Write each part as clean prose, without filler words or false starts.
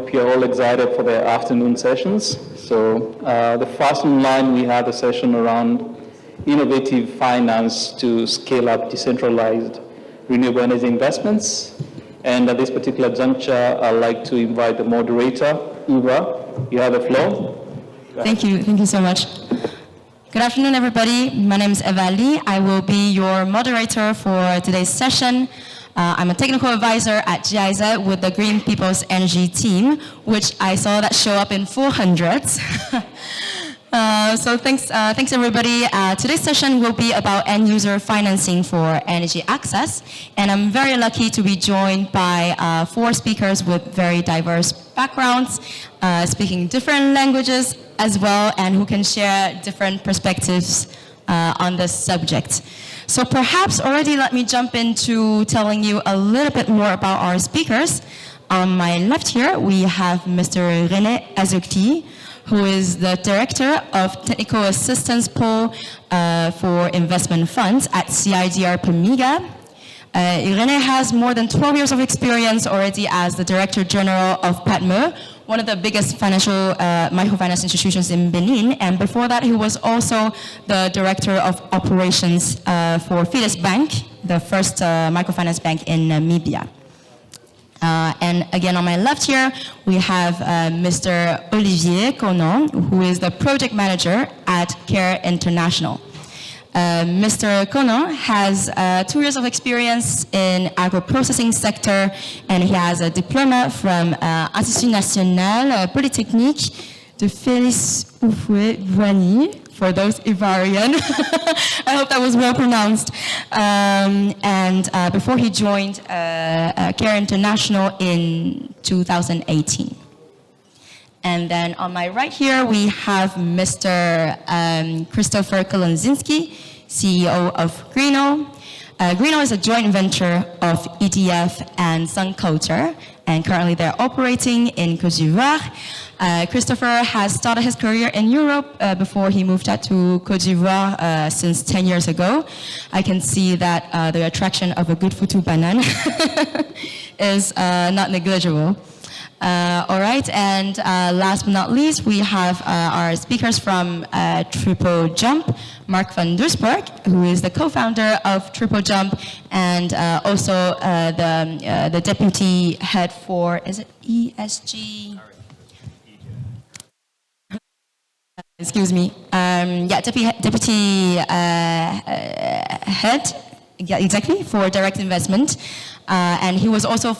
hope you're all excited for the afternoon sessions. So the first in line, we have a session around innovative finance to scale up decentralized renewable energy investments. And at this particular juncture, I'd like to invite the moderator, Eva. You have the floor. Thank you so much. Good afternoon, everybody. My name is Eva Lee. I will be your moderator for today's session. I'm a technical advisor at GIZ with the Green People's Energy team, which I saw that show up in 400s. So thanks everybody. Today's session will be about end-user financing for energy access, and I'm very lucky to be joined by 4 speakers with very diverse backgrounds, speaking different languages as well, and who can share different perspectives on this subject. So perhaps already let me jump into telling you a little bit more about our speakers. On my left here, we have Mr. René Azokli, who is the Director of Technical Assistance Pool for Investment Funds at CIDR PMIGA. René has more than 12 years of experience already as the Director General of PATME, one of the biggest microfinance institutions in Benin, and before that he was also the Director of Operations for Fides Bank, the first microfinance bank in Namibia. And again on my left here, we have Mr. Olivier Conan, who is the Project Manager at CARE International. Mr. Conan has 2 years of experience in agro-processing sector, and he has a diploma from Institut National Polytechnique de Félix Houphouët-Boigny, for those Ivarian. I hope that was well pronounced. And before he joined CARE International in 2018. And then on my right here, we have Mr. Christopher Kolonzinski, CEO of Greeno. Greeno is a joint venture of EDF and SunCulture, and currently they're operating in Côte d'Ivoire. Christopher has started his career in Europe before he moved out to Côte d'Ivoire since 10 years ago. I can see that the attraction of a good futu banane is not negligible. All right, and last but not least, we have our speakers from Triple Jump, Mark van Dusburg, who is the co-founder of Triple Jump, and also the deputy head for, is it ESG? Excuse me. Yeah, deputy head, yeah, exactly, for direct investment. And he was also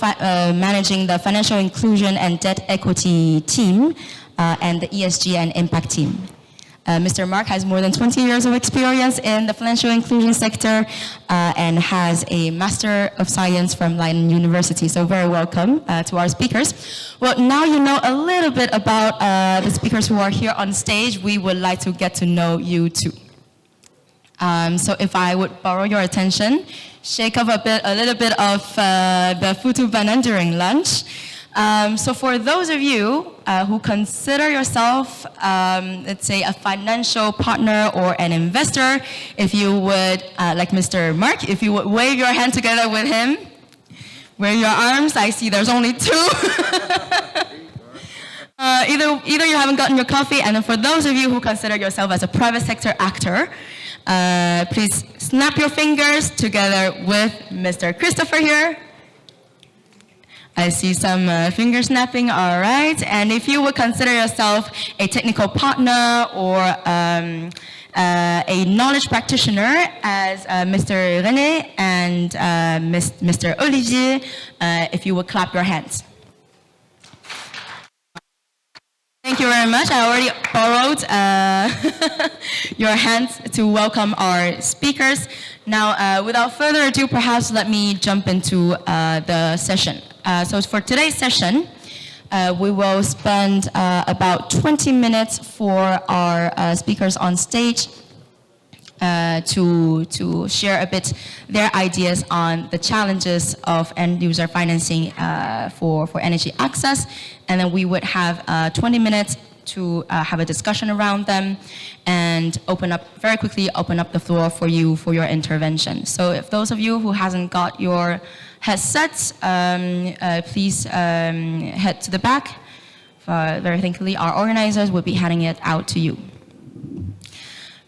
managing the financial inclusion and debt equity team and the ESG and impact team. Mr. Mark has more than 20 years of experience in the financial inclusion sector and has a Master of Science from Leiden University. So very welcome to our speakers. Well, now you know a little bit about the speakers who are here on stage. We would like to get to know you too. So if I would borrow your attention, shake up a little bit of the futu banan during lunch. So for those of you who consider yourself, let's say, a financial partner or an investor, if you would, like Mr. Mark, if you would wave your hand together with him, wave your arms. I see there's only 2. Either you haven't gotten your coffee, and then for those of you who consider yourself as a private sector actor, please snap your fingers together with Mr. Christopher here. I see some finger snapping, all right. And if you would consider yourself a technical partner or a knowledge practitioner as Mr. René and Mr. Olivier, if you would clap your hands. Thank you very much. I already borrowed your hands to welcome our speakers. Now, without further ado, perhaps let me jump into the session. So for today's session, we will spend about 20 minutes for our speakers on stage to share a bit their ideas on the challenges of end-user financing for energy access. And then we would have 20 minutes to have a discussion around them and very quickly open up the floor for you for your intervention. So if those of you who hasn't got your headsets, please head to the back very thankfully, our organizers will be handing it out to you.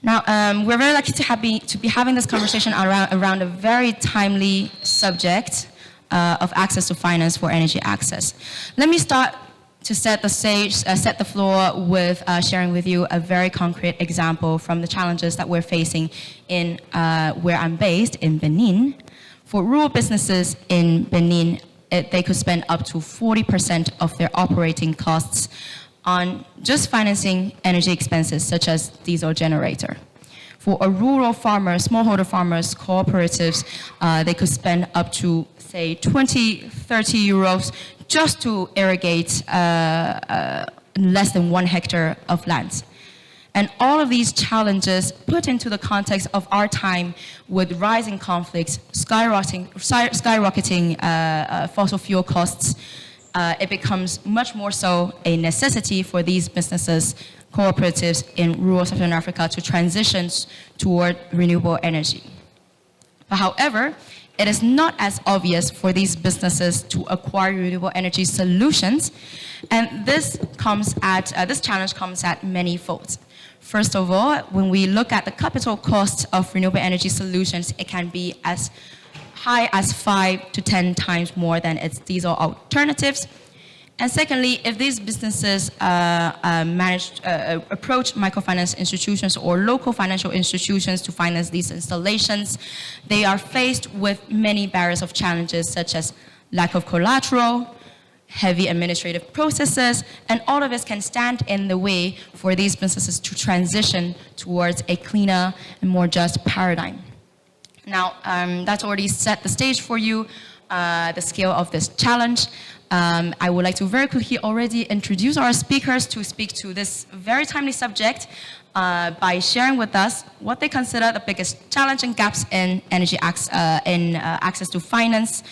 Now, we're very lucky to be having this conversation around a very timely subject of access to finance for energy access. Let me start to set the stage, set the floor with sharing with you a very concrete example from the challenges that we're facing in where I'm based, in Benin. For rural businesses in Benin, they could spend up to 40% of their operating costs on just financing energy expenses such as diesel generator. For a rural farmer, smallholder farmers, cooperatives, they could spend up to, say, 20, 30 euros just to irrigate less than 1 hectare of land. And all of these challenges put into the context of our time with rising conflicts, skyrocketing fossil fuel costs, it becomes much more so a necessity for these businesses, cooperatives in rural Southern Africa to transition toward renewable energy. But however, it is not as obvious for these businesses to acquire renewable energy solutions, and this challenge comes at many folds. First of all, when we look at the capital cost of renewable energy solutions, it can be as high as 5 to 10 times more than its diesel alternatives. And secondly, if these businesses approach microfinance institutions or local financial institutions to finance these installations, they are faced with many barriers of challenges such as lack of collateral, heavy administrative processes, and all of this can stand in the way for these businesses to transition towards a cleaner and more just paradigm. Now, that's already set the stage for you, the scale of this challenge. I would like to very quickly already introduce our speakers to speak to this very timely subject by sharing with us what they consider the biggest challenge and gaps in energy access to finance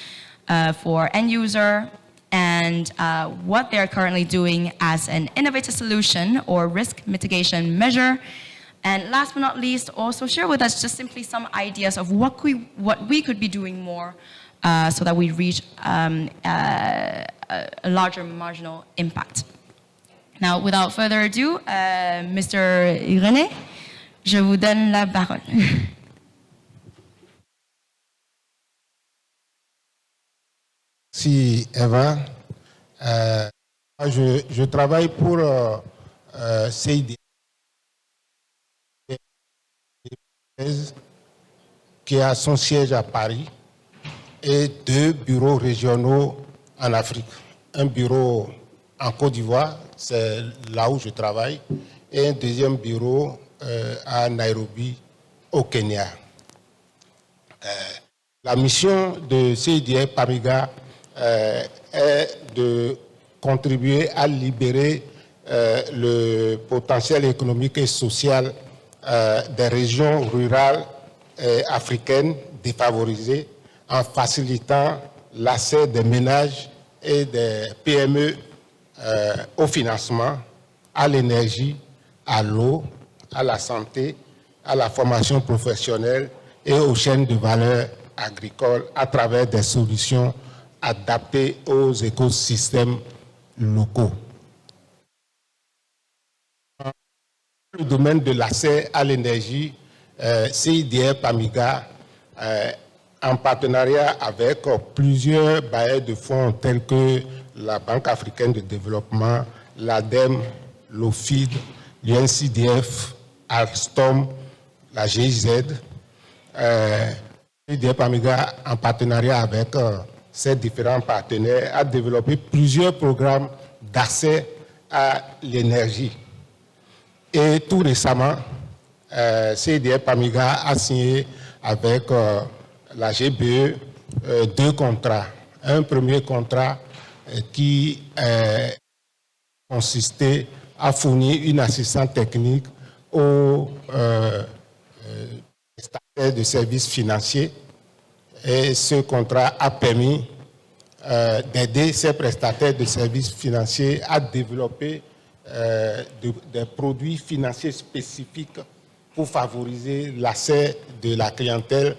for end user, and what they're currently doing as an innovative solution or risk mitigation measure. And last but not least, also share with us just simply some ideas of what we could be doing more so that we reach a larger marginal impact. Now, without further ado, Mr. René, je vous donne la parole. Merci Eva. Je travaille pour CID, qui a son siège à Paris et 2 bureaux régionaux en Afrique. Un bureau en Côte d'Ivoire, c'est là où je travaille, et un deuxième bureau à Nairobi, au Kenya. La mission de CIDF Pamiga est de contribuer à libérer le potentiel économique et social des régions rurales et africaines défavorisées en facilitant l'accès des ménages et des PME au financement, à l'énergie, à l'eau, à la santé, à la formation professionnelle et aux chaînes de valeur agricoles à travers des solutions adaptées aux écosystèmes locaux. Dans le domaine de l'accès à l'énergie, CIDF Pamiga, en partenariat avec plusieurs bailleurs de fonds tels que la Banque africaine de développement, l'ADEME, l'OFID, l'UNCDF, Alstom, la GIZ, CIDF Pamiga, en partenariat avec ces différents partenaires, a développé plusieurs programmes d'accès à l'énergie. Et tout récemment, CIDF Pamiga a signé avec la GBE 2 contrats. Un premier contrat qui consistait à fournir une assistance technique aux prestataires de services financiers. Et ce contrat a permis d'aider ces prestataires de services financiers à développer des produits financiers spécifiques pour favoriser l'accès de la clientèle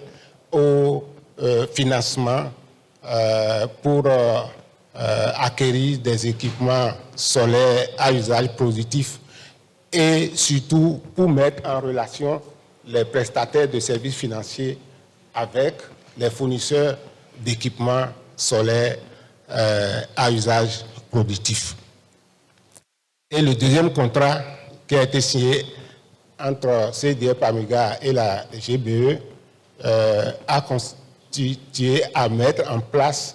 au financement pour acquérir des équipements solaires à usage productif et surtout pour mettre en relation les prestataires de services financiers avec les fournisseurs d'équipements solaires à usage productif. Et le deuxième contrat qui a été signé entre CDE Pamiga et la GBE a constitué à mettre en place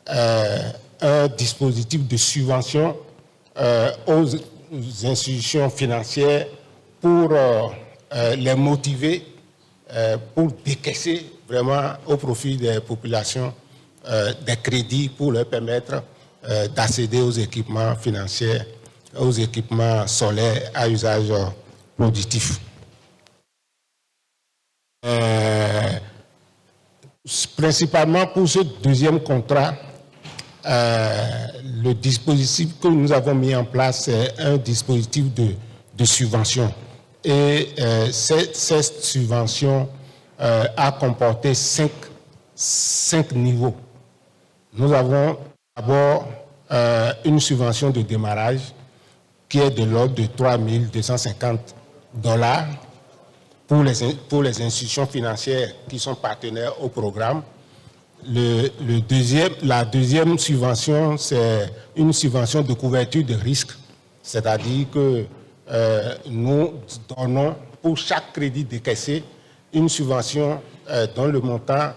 un dispositif de subvention aux institutions financières pour les motiver, pour décaisser vraiment au profit des populations des crédits pour leur permettre d'accéder aux équipements financiers, aux équipements solaires à usage productif. Principalement pour ce deuxième contrat, le dispositif que nous avons mis en place est un dispositif de subvention. Et cette subvention a comporté cinq niveaux. Nous avons d'abord une subvention de démarrage qui est de l'ordre de $3 250 pour les institutions financières qui sont partenaires au programme. La deuxième subvention, c'est une subvention de couverture de risque, c'est-à-dire que nous donnons pour chaque crédit décaissé une subvention dont le montant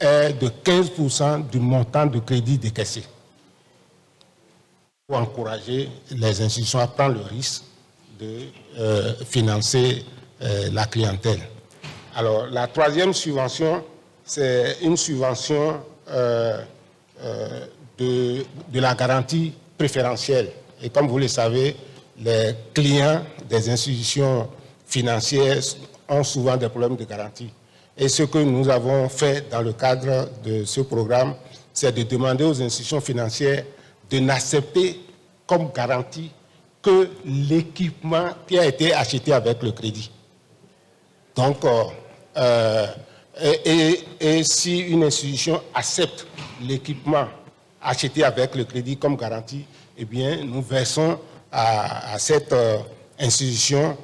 est de 15% du montant de crédit décaissé, pour encourager les institutions à prendre le risque de financer la clientèle. Alors, la troisième subvention, c'est une subvention de la garantie préférentielle. Et comme vous le savez, les clients des institutions financières ont souvent des problèmes de garantie. Et ce que nous avons fait dans le cadre de ce programme, c'est de demander aux institutions financières de n'accepter comme garantie que l'équipement qui a été acheté avec le crédit. Donc, et si une institution accepte l'équipement acheté avec le crédit comme garantie, eh bien, nous versons à cette institution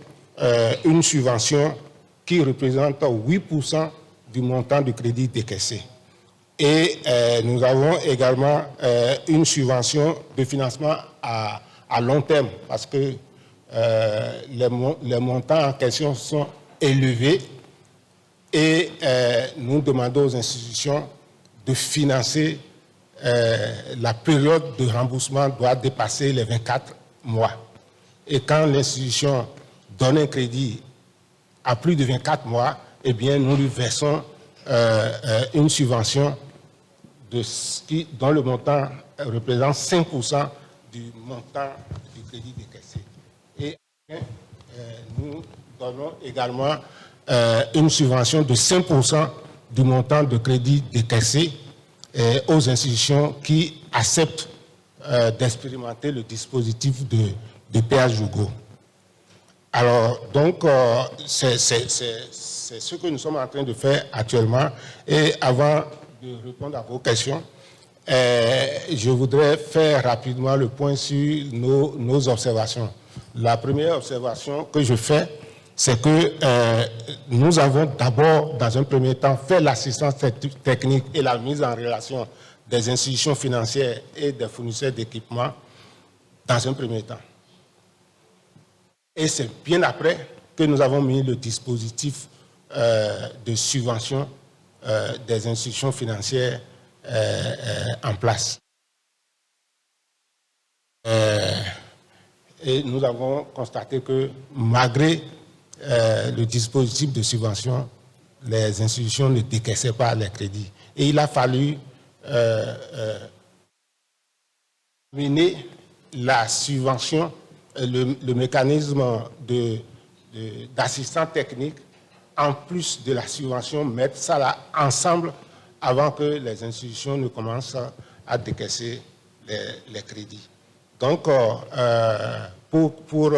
une subvention qui représente 8% du montant du crédit décaissé. Et nous avons également une subvention de financement à long terme, parce que les montants en question sont élevés et nous demandons aux institutions de financer, la période de remboursement doit dépasser les 24 mois. Et quand l'institution donne un crédit à plus de 24 mois, eh bien, nous lui versons une subvention dont le montant représente 5% du montant du crédit décaissé. Et nous donnons également une subvention de 5% du montant de crédit décaissé aux institutions qui acceptent d'expérimenter le dispositif de péage Jugo. Alors, donc, c'est ce que nous sommes en train de faire actuellement. Et avant de répondre à vos questions, je voudrais faire rapidement le point sur nos observations. La première observation que je fais, c'est que nous avons d'abord, dans un premier temps, fait l'assistance technique et la mise en relation des institutions financières et des fournisseurs d'équipements dans un premier temps. Et c'est bien après que nous avons mis le dispositif de subvention des institutions financières en place. Et nous avons constaté que malgré le dispositif de subvention, les institutions ne décaissaient pas les crédits. Et il a fallu mener la subvention, le mécanisme d'assistance technique, en plus de la subvention, mettre ça là ensemble avant que les institutions ne commencent à décaisser les crédits. Donc, pour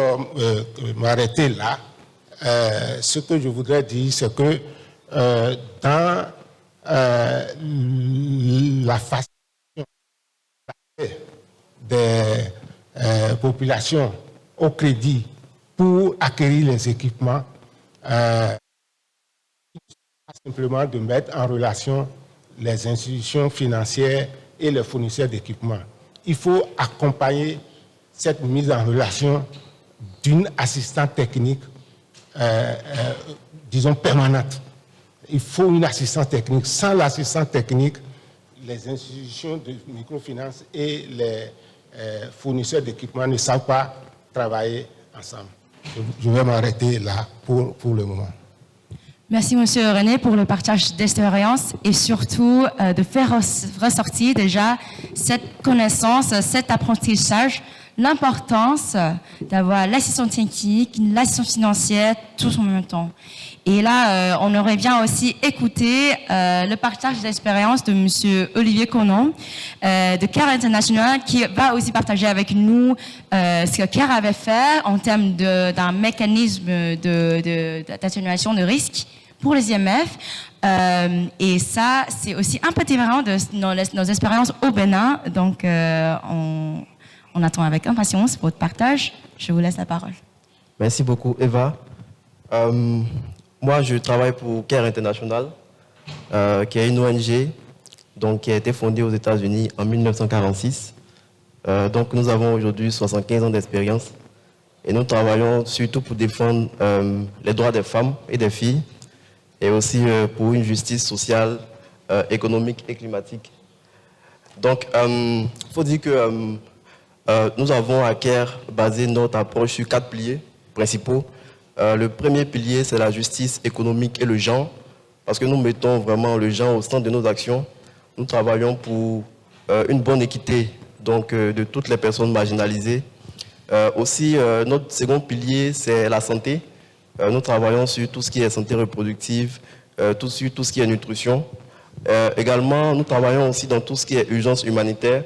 m'arrêter là, ce que je voudrais dire, c'est que dans la façon des population au crédit pour acquérir les équipements, simplement de mettre en relation les institutions financières et les fournisseurs d'équipements. Il faut accompagner cette mise en relation d'une assistante technique, disons, permanente. Il faut une assistance technique. Sans l'assistance technique, les institutions de microfinance et les fournisseurs d'équipements ne savent pas travailler ensemble. Je vais m'arrêter là pour le moment. Merci, Monsieur René, pour le partage d'expérience et surtout de faire ressortir déjà cette connaissance, cet apprentissage, l'importance d'avoir l'assistance technique, l'assistance financière, tout en même temps. Et là, on aurait bien aussi écouté le partage d'expérience de Monsieur Olivier Conon de CARE International, qui va aussi partager avec nous ce que CARE avait fait en termes d'un mécanisme d'atténuation de risque pour les IMF. Et ça, c'est aussi un peu différent de nos expériences au Bénin. Donc, on attend avec impatience votre partage. Je vous laisse la parole. Merci beaucoup, Eva. Moi, je travaille pour CARE International, qui est une ONG donc, qui a été fondée aux États-Unis en 1946. Donc, nous avons aujourd'hui 75 ans d'expérience et nous travaillons surtout pour défendre les droits des femmes et des filles et aussi pour une justice sociale, économique et climatique. Donc, il faut dire que nous avons à CARE basé notre approche sur 4 piliers principaux. Le premier pilier, c'est la justice économique et le genre, parce que nous mettons vraiment le genre au centre de nos actions. Nous travaillons pour une bonne équité donc, de toutes les personnes marginalisées. Aussi, notre second pilier, c'est la santé. Nous travaillons sur tout ce qui est santé reproductive, sur tout ce qui est nutrition. Également, nous travaillons aussi dans tout ce qui est urgence humanitaire.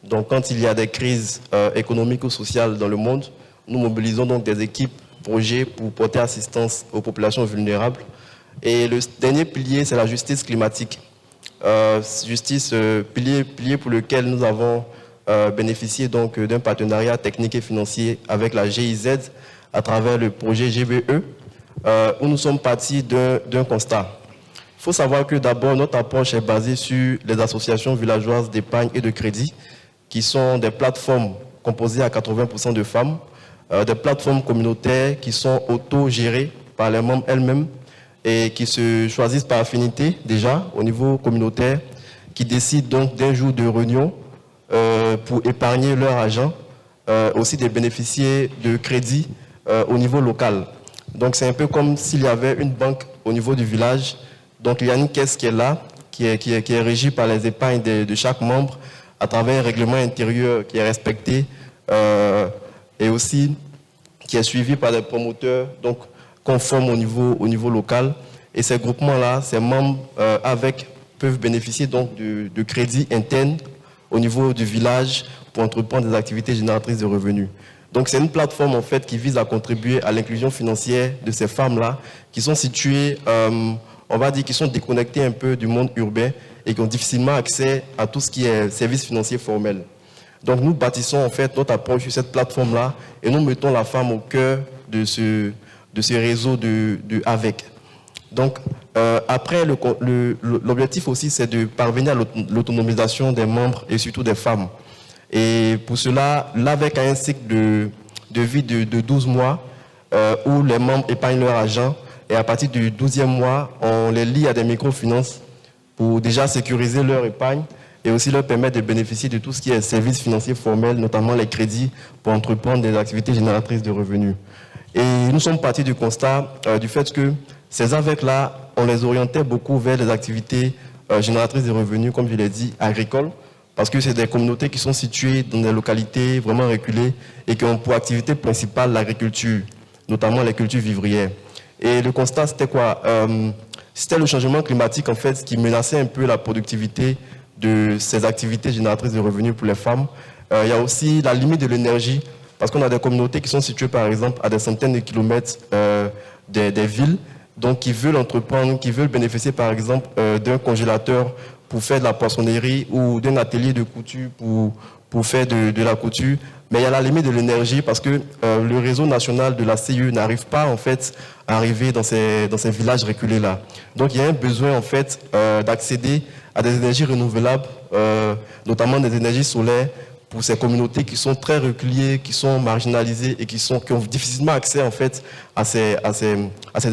Donc, quand il y a des crises économiques ou sociales dans le monde, nous mobilisons donc des équipes projets pour porter assistance aux populations vulnérables. Et le dernier pilier, c'est la justice climatique. Pilier pour lequel nous avons bénéficié donc d'un partenariat technique et financier avec la GIZ à travers le projet GBE, où nous sommes partis d'un constat. Il faut savoir que d'abord, notre approche est basée sur les associations villageoises d'épargne et de crédit, qui sont des plateformes composées à 80% de femmes, des plateformes communautaires qui sont auto-gérées par les membres elles-mêmes et qui se choisissent par affinité déjà au niveau communautaire, qui décident donc d'un jour de réunion pour épargner leur argent, aussi de bénéficier de crédits au niveau local. Donc c'est un peu comme s'il y avait une banque au niveau du village. Donc il y a une caisse qui est là, qui est régie par les épargnes de chaque membre à travers un règlement intérieur qui est respecté et aussi qui est suivi par des promoteurs donc conformes au niveau local. Et ces groupements-là, ces membres peuvent bénéficier donc de crédits internes au niveau du village pour entreprendre des activités génératrices de revenus. Donc c'est une plateforme en fait qui vise à contribuer à l'inclusion financière de ces femmes-là qui sont situées, on va dire, qui sont déconnectées un peu du monde urbain et qui ont difficilement accès à tout ce qui est services financiers formels. Donc nous bâtissons en fait notre approche sur cette plateforme-là et nous mettons la femme au cœur de ce réseau avec. Donc après, l'objectif aussi c'est de parvenir à l'autonomisation des membres et surtout des femmes. Et pour cela, l'AVEC a un cycle de vie de 12 mois où les membres épargnent leur argent et à partir du 12e mois, on les lie à des microfinances pour déjà sécuriser leur épargne et aussi leur permettre de bénéficier de tout ce qui est services financiers formels, notamment les crédits pour entreprendre des activités génératrices de revenus. Et nous sommes partis du constat du fait que ces AVEC-là, on les orientait beaucoup vers des activités génératrices de revenus, comme je l'ai dit, agricoles, parce que c'est des communautés qui sont situées dans des localités vraiment reculées et qui ont pour activité principale l'agriculture, notamment les cultures vivrières. Et le constat, c'était quoi? C'était le changement climatique, en fait, qui menaçait un peu la productivité de ces activités génératrices de revenus pour les femmes. Il y a aussi la limite de l'énergie, parce qu'on a des communautés qui sont situées, par exemple, à des centaines de kilomètres des villes, donc qui veulent entreprendre, qui veulent bénéficier, par exemple, d'un congélateur pour faire de la poissonnerie ou d'un atelier de couture pour faire de la couture. Mais il y a la limite de l'énergie parce que le réseau national de la CIE n'arrive pas en fait à arriver dans ces villages reculés là. Donc il y a un besoin en fait d'accéder à des énergies renouvelables, notamment des énergies solaires pour ces communautés qui sont très reculées, qui sont marginalisées et qui ont difficilement accès en fait à ces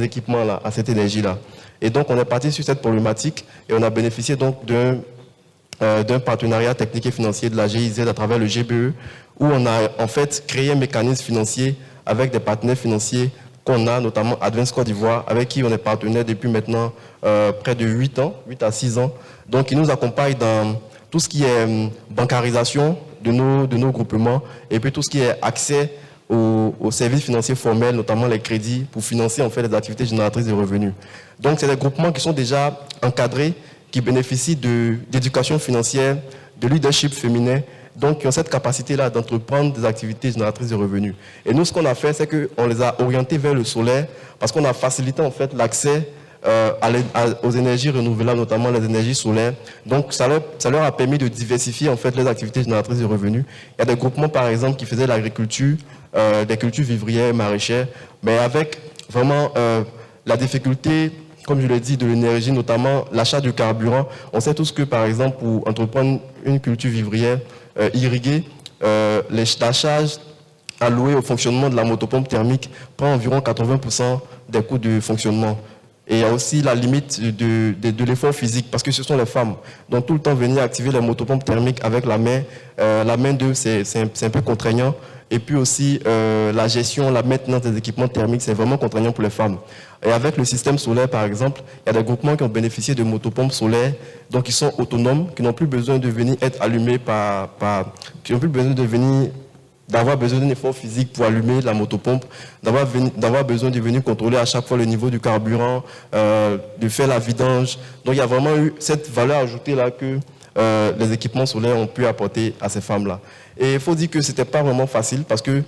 équipements là, à cette énergie là. Et donc on est parti sur cette problématique et on a bénéficié donc d'un partenariat technique et financier de la GIZ à travers le GBE, où on a en fait créé un mécanisme financier avec des partenaires financiers qu'on a, notamment Advance Côte d'Ivoire, avec qui on est partenaire depuis maintenant près de 8 à 6 ans. Donc ils nous accompagnent dans tout ce qui est bancarisation de nos groupements et puis tout ce qui est accès aux services financiers formels, notamment les crédits, pour financer en fait les activités génératrices de revenus. Donc c'est des groupements qui sont déjà encadrés, qui bénéficient d'éducation financière, de leadership féminin, donc qui ont cette capacité-là d'entreprendre des activités génératrices de revenus. Et nous, ce qu'on a fait, c'est qu'on les a orientés vers le solaire, parce qu'on a facilité en fait l'accès aux énergies renouvelables, notamment les énergies solaires. Donc ça leur a permis de diversifier en fait les activités génératrices de revenus. Il y a des groupements par exemple qui faisaient l'agriculture, des cultures vivrières, maraîchères, mais avec vraiment la difficulté, comme je l'ai dit, de l'énergie, notamment l'achat du carburant. On sait tous que, par exemple, pour entreprendre une culture vivrière irriguée, la charge allouée au fonctionnement de la motopompe thermique prend environ 80% des coûts de fonctionnement. Et il y a aussi la limite de l'effort physique, parce que ce sont les femmes. Donc tout le temps venir activer les motopompes thermiques avec la main d'eux, c'est un peu contraignant. Et puis aussi la gestion, la maintenance des équipements thermiques, c'est vraiment contraignant pour les femmes. Et avec le système solaire, par exemple, il y a des groupements qui ont bénéficié de motopompes solaires, donc ils sont autonomes, qui n'ont plus besoin de venir être allumés qui n'ont plus besoin d'avoir besoin d'un effort physique pour allumer la motopompe, d'avoir besoin de venir contrôler à chaque fois le niveau du carburant, de faire la vidange. Donc il y a vraiment eu cette valeur ajoutée là que les équipements solaires ont pu apporter à ces femmes-là. Et il faut dire que ce n'était pas vraiment facile parce que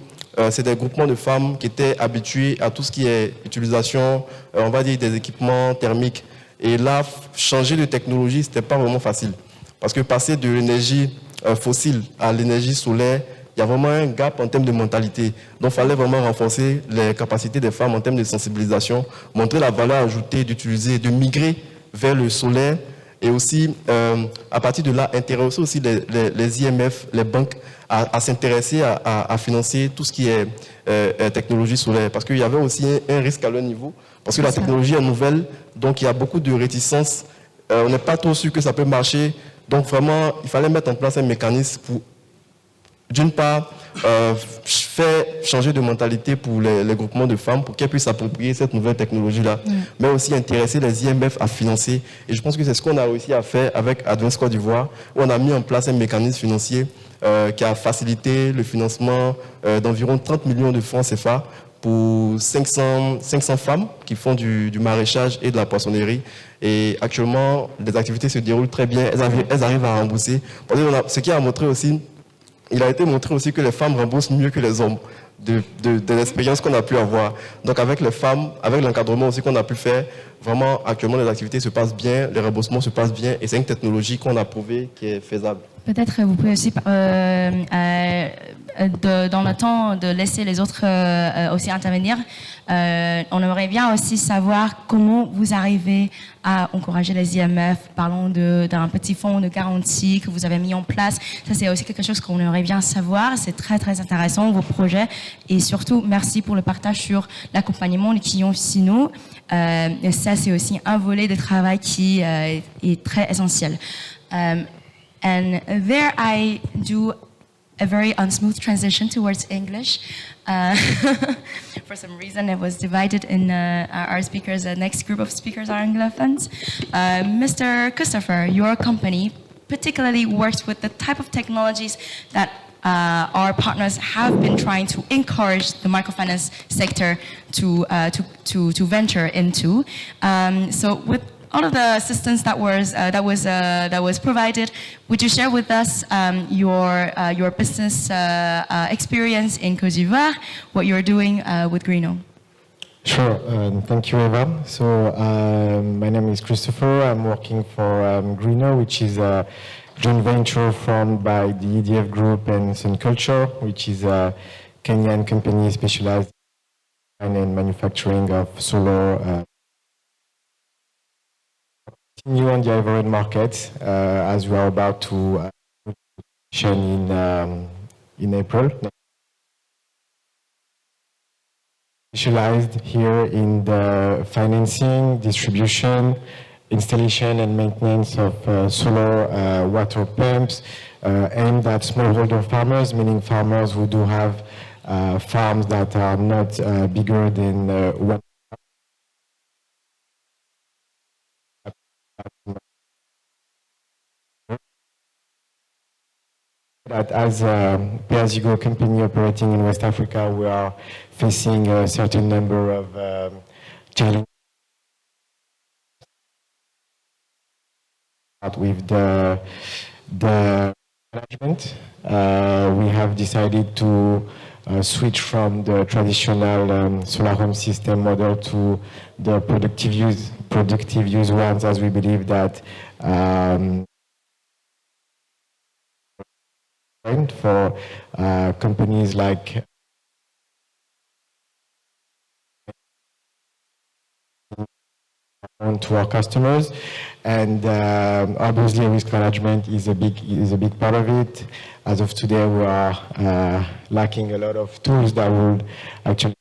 c'est des groupements de femmes qui étaient habituées à tout ce qui est utilisation, on va dire, des équipements thermiques. Et là, changer de technologie, ce n'était pas vraiment facile. Parce que passer de l'énergie fossile à l'énergie solaire, il y a vraiment un gap en termes de mentalité. Donc, il fallait vraiment renforcer les capacités des femmes en termes de sensibilisation, montrer la valeur ajoutée d'utiliser, de migrer vers le solaire et aussi, à partir de là, intéresser aussi les IMF, les banques, à s'intéresser à financer tout ce qui est technologie solaire. Parce qu'il y avait aussi un risque à leur niveau, parce que la technologie est nouvelle, donc il y a beaucoup de réticences. On n'est pas trop sûr que ça peut marcher. Donc, vraiment, il fallait mettre en place un mécanisme pour, d'une part, faire changer de mentalité pour les groupements de femmes pour qu'elles puissent s'approprier cette nouvelle technologie-là, mais aussi intéresser les IMF à financer. Et je pense que c'est ce qu'on a réussi à faire avec Advance Côte d'Ivoire, où on a mis en place un mécanisme financier qui a facilité le financement d'environ 30 millions de francs CFA pour 500 femmes qui font du maraîchage et de la poissonnerie. Et actuellement, les activités se déroulent très bien, elles arrivent à rembourser. Ce qui a montré aussi, il a été montré aussi que les femmes remboursent mieux que les hommes de l'expérience qu'on a pu avoir. Donc avec les femmes, avec l'encadrement aussi qu'on a pu faire, vraiment actuellement les activités se passent bien, les remboursements se passent bien et c'est une technologie qu'on a prouvée qui est faisable. Peut-être vous pouvez aussi, dans le temps de laisser les autres aussi intervenir, on aimerait bien aussi savoir comment vous arrivez à encourager les IMF. Parlons d'un petit fonds de garantie que vous avez mis en place. Ça, c'est aussi quelque chose qu'on aimerait bien savoir. C'est très, très intéressant, vos projets. Et surtout, merci pour le partage sur l'accompagnement des clients finaux. Et ça, c'est aussi un volet de travail qui est très essentiel. And there I do a very unsmooth transition towards English. For some reason, it was divided in our speakers. The next group of speakers are Anglophones. Mr. Christopher, your company particularly works with the type of technologies that our partners have been trying to encourage the microfinance sector to venture into. So with all of the assistance that was provided, would you share with us your business experience in Côte d'Ivoire, what you're doing with Greeno? Sure, thank you, Eva. So my name is Christopher. I'm working for Greeno, which is joint venture formed by the EDF Group and Sun Culture, which is a Kenyan company specialized in manufacturing of solar. Continue on the Ivorian market as we are about to in April. Specialized here in the financing, distribution, installation and maintenance of solar water pumps aimed at smallholder farmers, meaning farmers who do have farms that are not bigger than 1. That as a pay-as-you-go company operating in West Africa, we are facing a certain number of challenges with the management. We have decided to switch from the traditional solar home system model to the productive use ones, as we believe that for companies like to our customers, and obviously risk management is a big part of it. As of today, we are lacking a lot of tools that would actually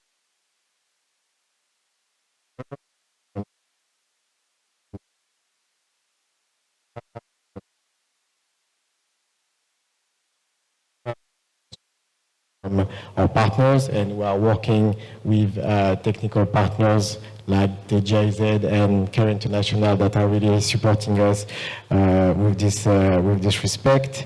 our partners, and we are working with technical partners like the GIZ and Care International that are really supporting us with this respect.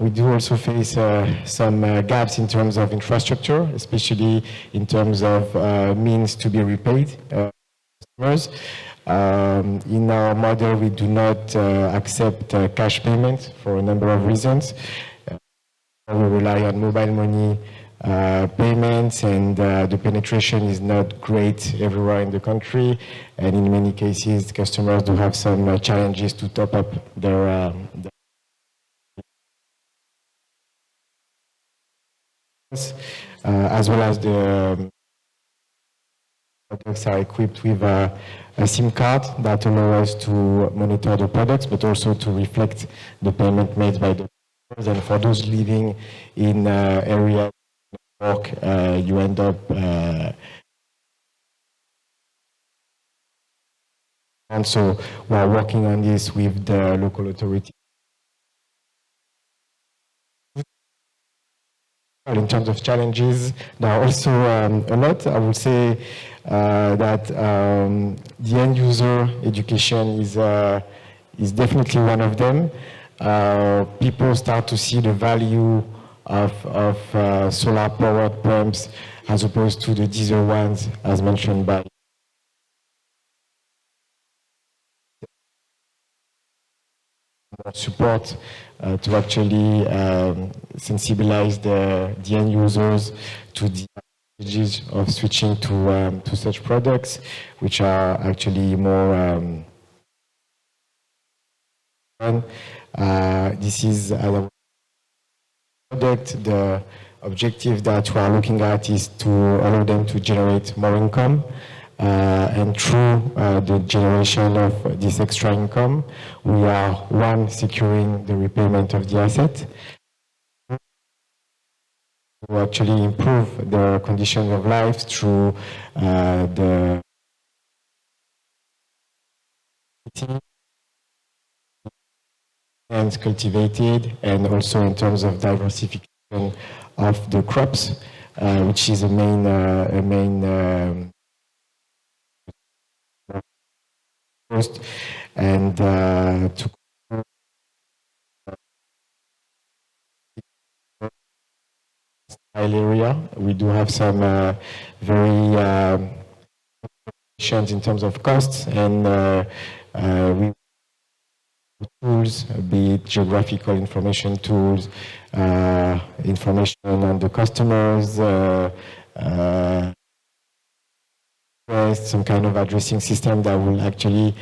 We do also face some gaps in terms of infrastructure, especially in terms of means to be repaid customers. In our model, we do not accept cash payments for a number of reasons. We rely on mobile money payments, and the penetration is not great everywhere in the country. And in many cases, customers do have some challenges to top up their as well as the products are equipped with a SIM card that allows us to monitor the products, but also to reflect the payment made by the customers. And for those living in areas work, you end up and so we are working on this with the local authority. In terms of challenges, there are also a lot. I would say that the end user education is definitely one of them. People start to see the value of solar powered pumps as opposed to the diesel ones, as mentioned by support to actually sensibilize the end users to the advantages of switching to such products, which are actually more this is a product. The objective that we are looking at is to allow them to generate more income, and through the generation of this extra income, we are, one, securing the repayment of the asset, to actually improve the conditions of life through the and cultivated, and also in terms of diversification of the crops, which is a main cost, and to area, we do have some very in terms of costs, and we tools, be it geographical information tools, information on the customers, some kind of addressing system that will actually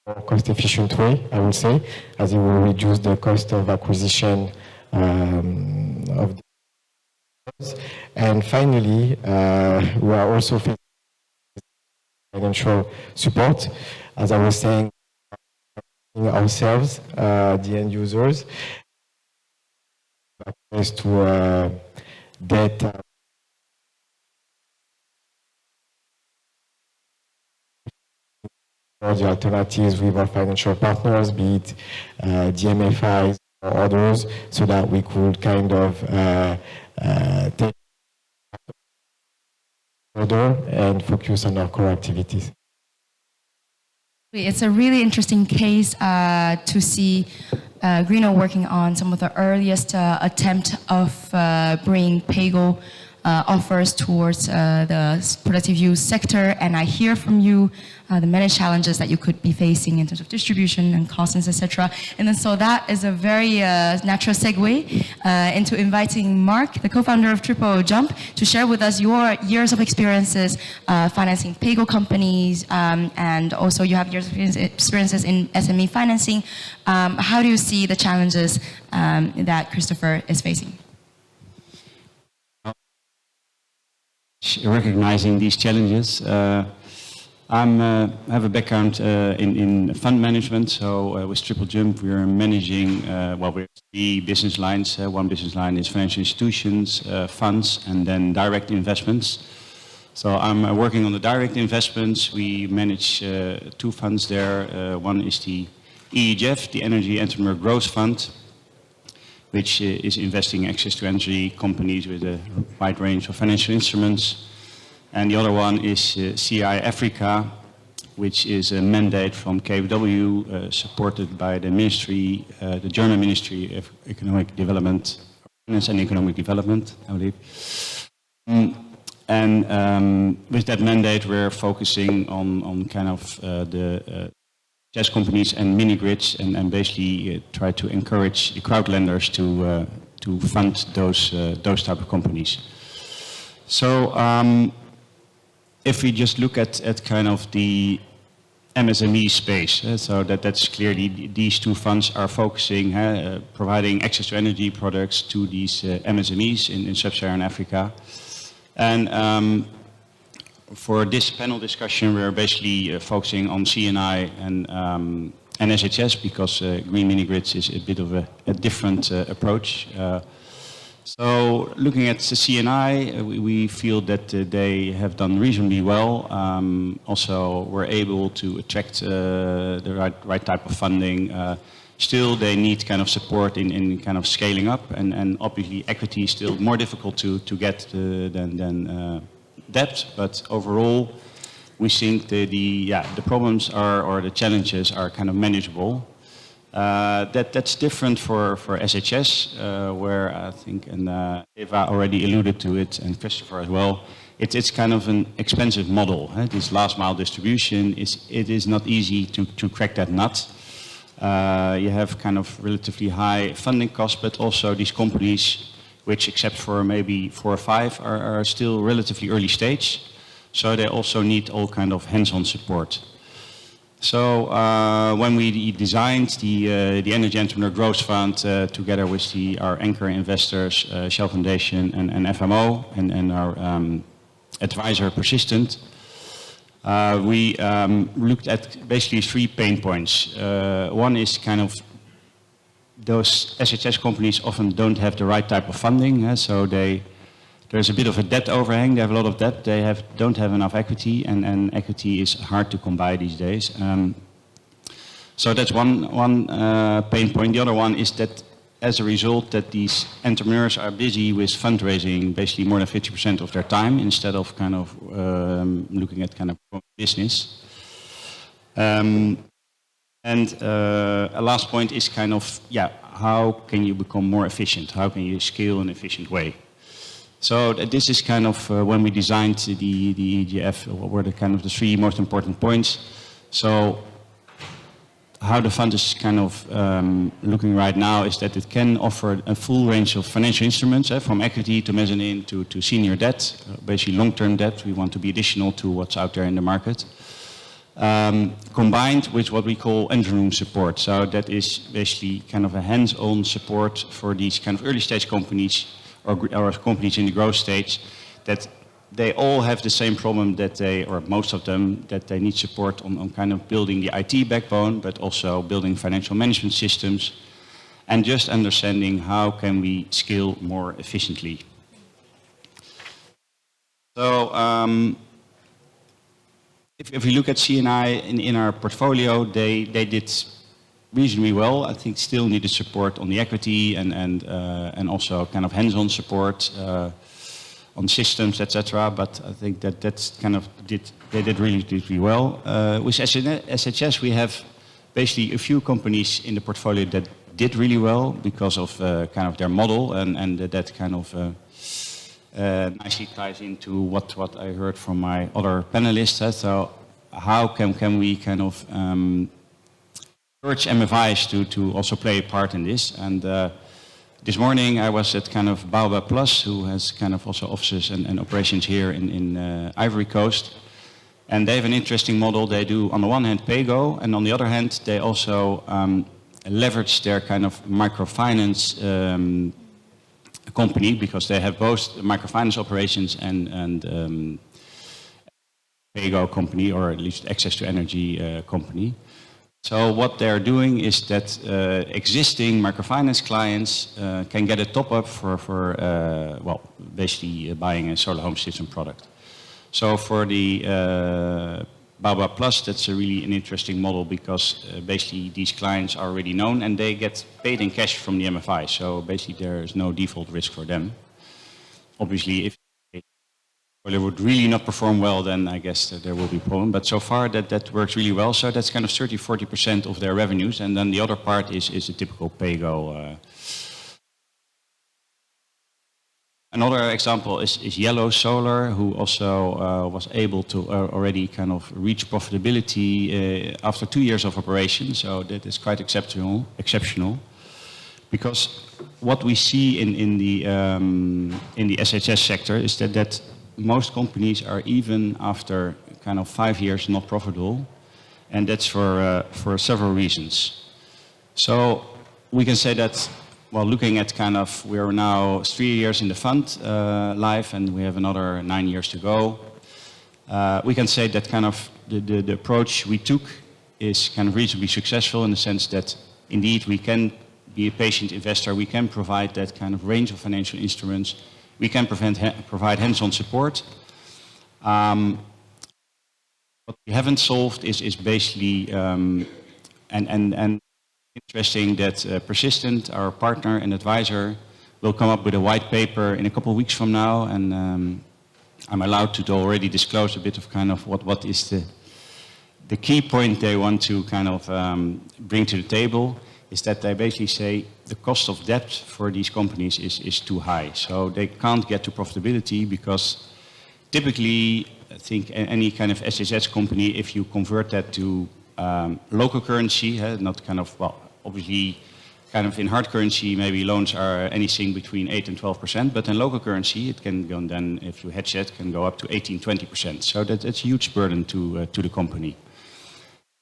more cost-efficient way, I would say, as it will reduce the cost of acquisition of the. And finally, we are also facing financial support. As I was saying, ourselves, the end users, access to debt. The alternatives with our financial partners, be it DMFIs or others, so that we could kind of take further and focus on our core activities. It's a really interesting case to see Greeno working on some of the earliest attempt of bringing PAYGO offers towards the productive use sector, and I hear from you the many challenges that you could be facing in terms of distribution and costs, etc. And then so that is a very natural segue into inviting Mark, the co-founder of Triple Jump, to share with us your years of experiences financing PAYGO companies, and also you have years of experiences in SME financing. How do you see the challenges that Christopher is facing? Recognizing these challenges. I have a background in fund management, so with Triple Jump we are managing, we have 3 business lines. One business line is financial institutions, funds, and then direct investments. So I'm working on the direct investments. We manage 2 funds there. One is the EEGF, the Energy Entrepreneur Growth Fund, which is investing access to energy companies with a wide range of financial instruments. And the other one is CI Africa, which is a mandate from KfW, supported by the ministry, the German Ministry of Economic Development, Finance and Economic Development, I believe. And with that mandate, we're focusing on kind of the chess companies and mini grids, and basically try to encourage the crowd lenders to fund those type of companies. So if we just look at kind of the MSME space, so that's clearly these 2 funds are focusing, providing access to energy products to these MSMEs in sub-Saharan Africa. And for this panel discussion, we're basically focusing on CNI and SHS, because green mini grids is a bit of a different approach. So looking at the CNI, we feel that they have done reasonably well. Also, we're able to attract the right type of funding. Still, they need kind of support in kind of scaling up, and obviously equity is still more difficult to get than debt. But overall, we think the problems or the challenges are kind of manageable. That's different for SHS, where I think, and Eva already alluded to it, and Christopher as well. It's kind of an expensive model. This last mile distribution is not easy to crack that nut. You have kind of relatively high funding costs, but also these companies, which except for maybe 4 or 5, are still relatively early stage. So they also need all kind of hands-on support. So when we designed the Energy Entrepreneur Growth Fund together with our anchor investors, Shell Foundation and FMO, and our advisor Persistent, we looked at basically 3 pain points. One is kind of those SHS companies often don't have the right type of funding, so there's a bit of a debt overhang. They have a lot of debt. They don't have enough equity, and equity is hard to come by these days. So that's one pain point. The other one is that as a result that these entrepreneurs are busy with fundraising basically more than 50% of their time, instead of kind of looking at kind of business. And a last point is kind of, how can you become more efficient? How can you scale in an efficient way? So this is kind of when we designed the EEGF, what were the kind of the 3 most important points. So how the fund is kind of looking right now is that it can offer a full range of financial instruments, from equity to mezzanine to senior debt, basically long-term debt. We want to be additional to what's out there in the market. combined with what we call engine room support. So that is basically kind of a hands-on support for these kind of early stage companies or companies in the growth stage, that they all have the same problem that they, or most of them, that they need support on kind of building the IT backbone, but also building financial management systems, and just understanding how can we scale more efficiently. So if we look at C&I in our portfolio, they did reasonably well. I think still needed support on the equity and also kind of hands-on support on systems, etc. But I think that's kind of they did really well. With SHS, we have basically a few companies in the portfolio that did really well because of kind of their model, and that kind of nicely ties into what I heard from my other panelists. So how can we kind of urge MFIs to also play a part in this? And this morning I was at kind of Baobab Plus, who has kind of also offices and operations here in Ivory Coast. And they have an interesting model. They do, on the one hand, PayGo, and on the other hand, they also leverage their kind of microfinance company, because they have both microfinance operations and PayGo company, or at least access to energy company. So what they're doing is that existing microfinance clients can get a top-up for well, basically buying a solar home system product. So for the Baobab Plus, that's really an interesting model, because basically these clients are already known and they get paid in cash from the MFI. So basically there is no default risk for them. Obviously, if they would really not perform well, then I guess there will be a problem. But so far that works really well. So that's kind of 30-40% of their revenues. And then the other part is a typical PayGo. Another example is Yellow Solar, who also was able to already kind of reach profitability after 2 years of operation. So that is quite exceptional. Because what we see in the SHS sector is that most companies are, even after kind of 5 years, not profitable, and that's for several reasons. So we can say that, well, looking at kind of, we're now 3 years in the fund life, and we have another 9 years to go. We can say that kind of the approach we took is kind of reasonably successful, in the sense that indeed we can be a patient investor, we can provide that kind of range of financial instruments, we can provide hands-on support. What we haven't solved is basically, and interesting that Persistent, our partner and advisor, will come up with a white paper in a couple of weeks from now, and I'm allowed to already disclose a bit of kind of what is the key point they want to kind of bring to the table, is that they basically say the cost of debt for these companies is too high. So they can't get to profitability, because typically, I think any kind of SHS company, if you convert that to local currency, not kind of, well, obviously kind of in hard currency, maybe loans are anything between 8 and 12%, but in local currency, it can go, then if you hedge it, can go up to 18-20%. So that's a huge burden to the company.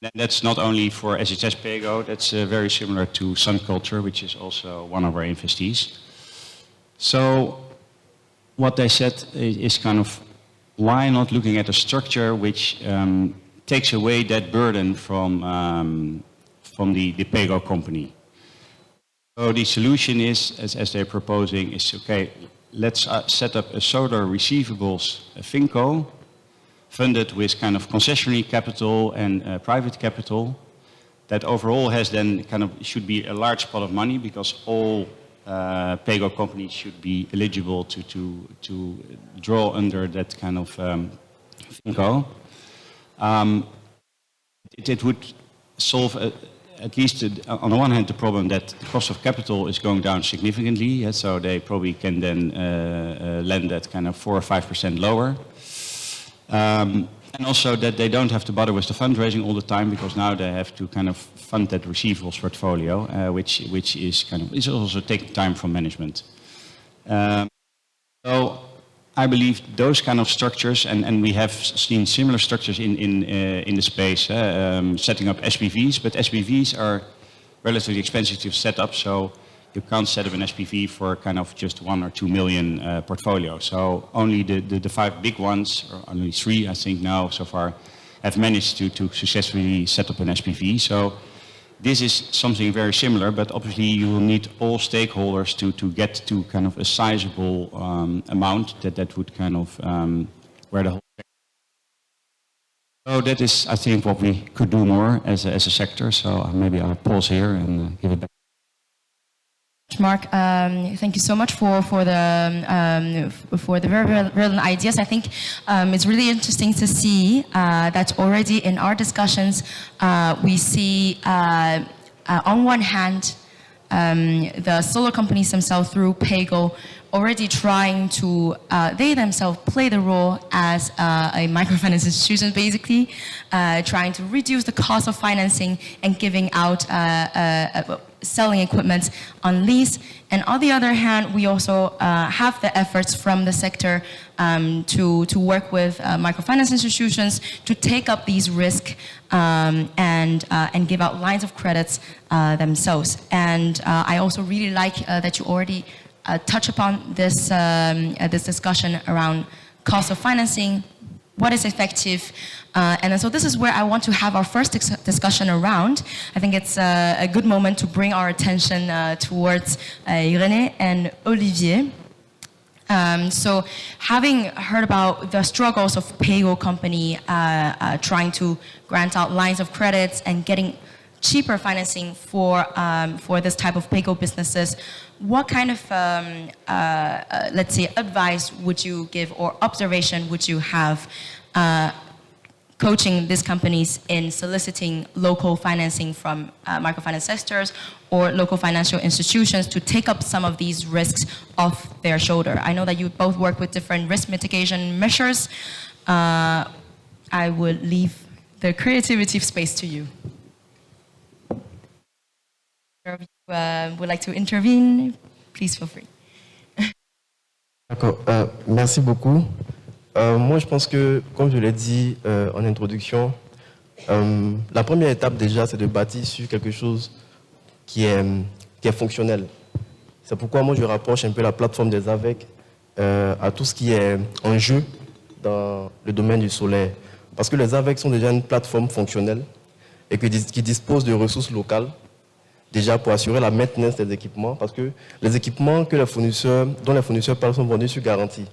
And that's not only for SHS PayGo, that's very similar to Sun Culture, which is also one of our investees. So what they said is kind of, why not looking at a structure which takes away that burden from the PayGo company? So the solution is, as they're proposing, is okay, let's set up a solar receivables FinCo, funded with kind of concessionary capital and private capital, that overall has then kind of, should be a large pot of money, because all PayGo companies should be eligible to draw under that kind of FinCo. It would solve at least on the one hand the problem that the cost of capital is going down significantly, so they probably can then lend at kind of 4 or 5% lower. And also that they don't have to bother with the fundraising all the time, because now they have to kind of fund that receivables portfolio, which is kind of, is also taking time from management. So I believe those kind of structures, and we have seen similar structures in the space, setting up SPVs, but SPVs are relatively expensive to set up, so you can't set up an SPV for kind of just 1 or 2 million portfolio. So only the 5 big ones, or only 3 I think now so far, have managed to successfully set up an SPV. So this is something very similar, but obviously you will need all stakeholders to get to kind of a sizable amount that would kind of where the whole. So that is, I think, what we could do more as a sector. So maybe I'll pause here and give it back. Mark, thank you so much for the very relevant ideas. I think it's really interesting to see that already in our discussions we see on one hand the solar companies themselves through PAYGO already trying to, they themselves play the role as a microfinance institution, basically, trying to reduce the cost of financing and giving out, selling equipment on lease. And on the other hand, we also have the efforts from the sector to work with microfinance institutions to take up these risks and give out lines of credits themselves. And I also really like that you already touch upon this, this discussion around cost of financing, what is effective, and so this is where I want to have our first discussion around. I think it's a good moment to bring our attention towards René and Olivier. So having heard about the struggles of PAYGO company trying to grant out lines of credits and getting cheaper financing for this type of PAYGO businesses, what kind of, let's say, advice would you give or observation would you have coaching these companies in soliciting local financing from microfinance sectors or local financial institutions to take up some of these risks off their shoulder? I know that you both work with different risk mitigation measures. I would leave the creativity space to you. If you would like to intervene, please feel free. D'accord, merci beaucoup. Moi, je pense que, comme je l'ai dit en introduction, la première étape déjà, c'est de bâtir sur quelque chose qui est fonctionnel. C'est pourquoi moi, je rapproche un peu la plateforme des AVEC à tout ce qui est en jeu dans le domaine du solaire. Parce que les AVEC sont déjà une plateforme fonctionnelle et qui dispose de ressources locales, déjà pour assurer la maintenance des équipements, parce que les équipements dont les fournisseurs parlent sont vendus sur garantie.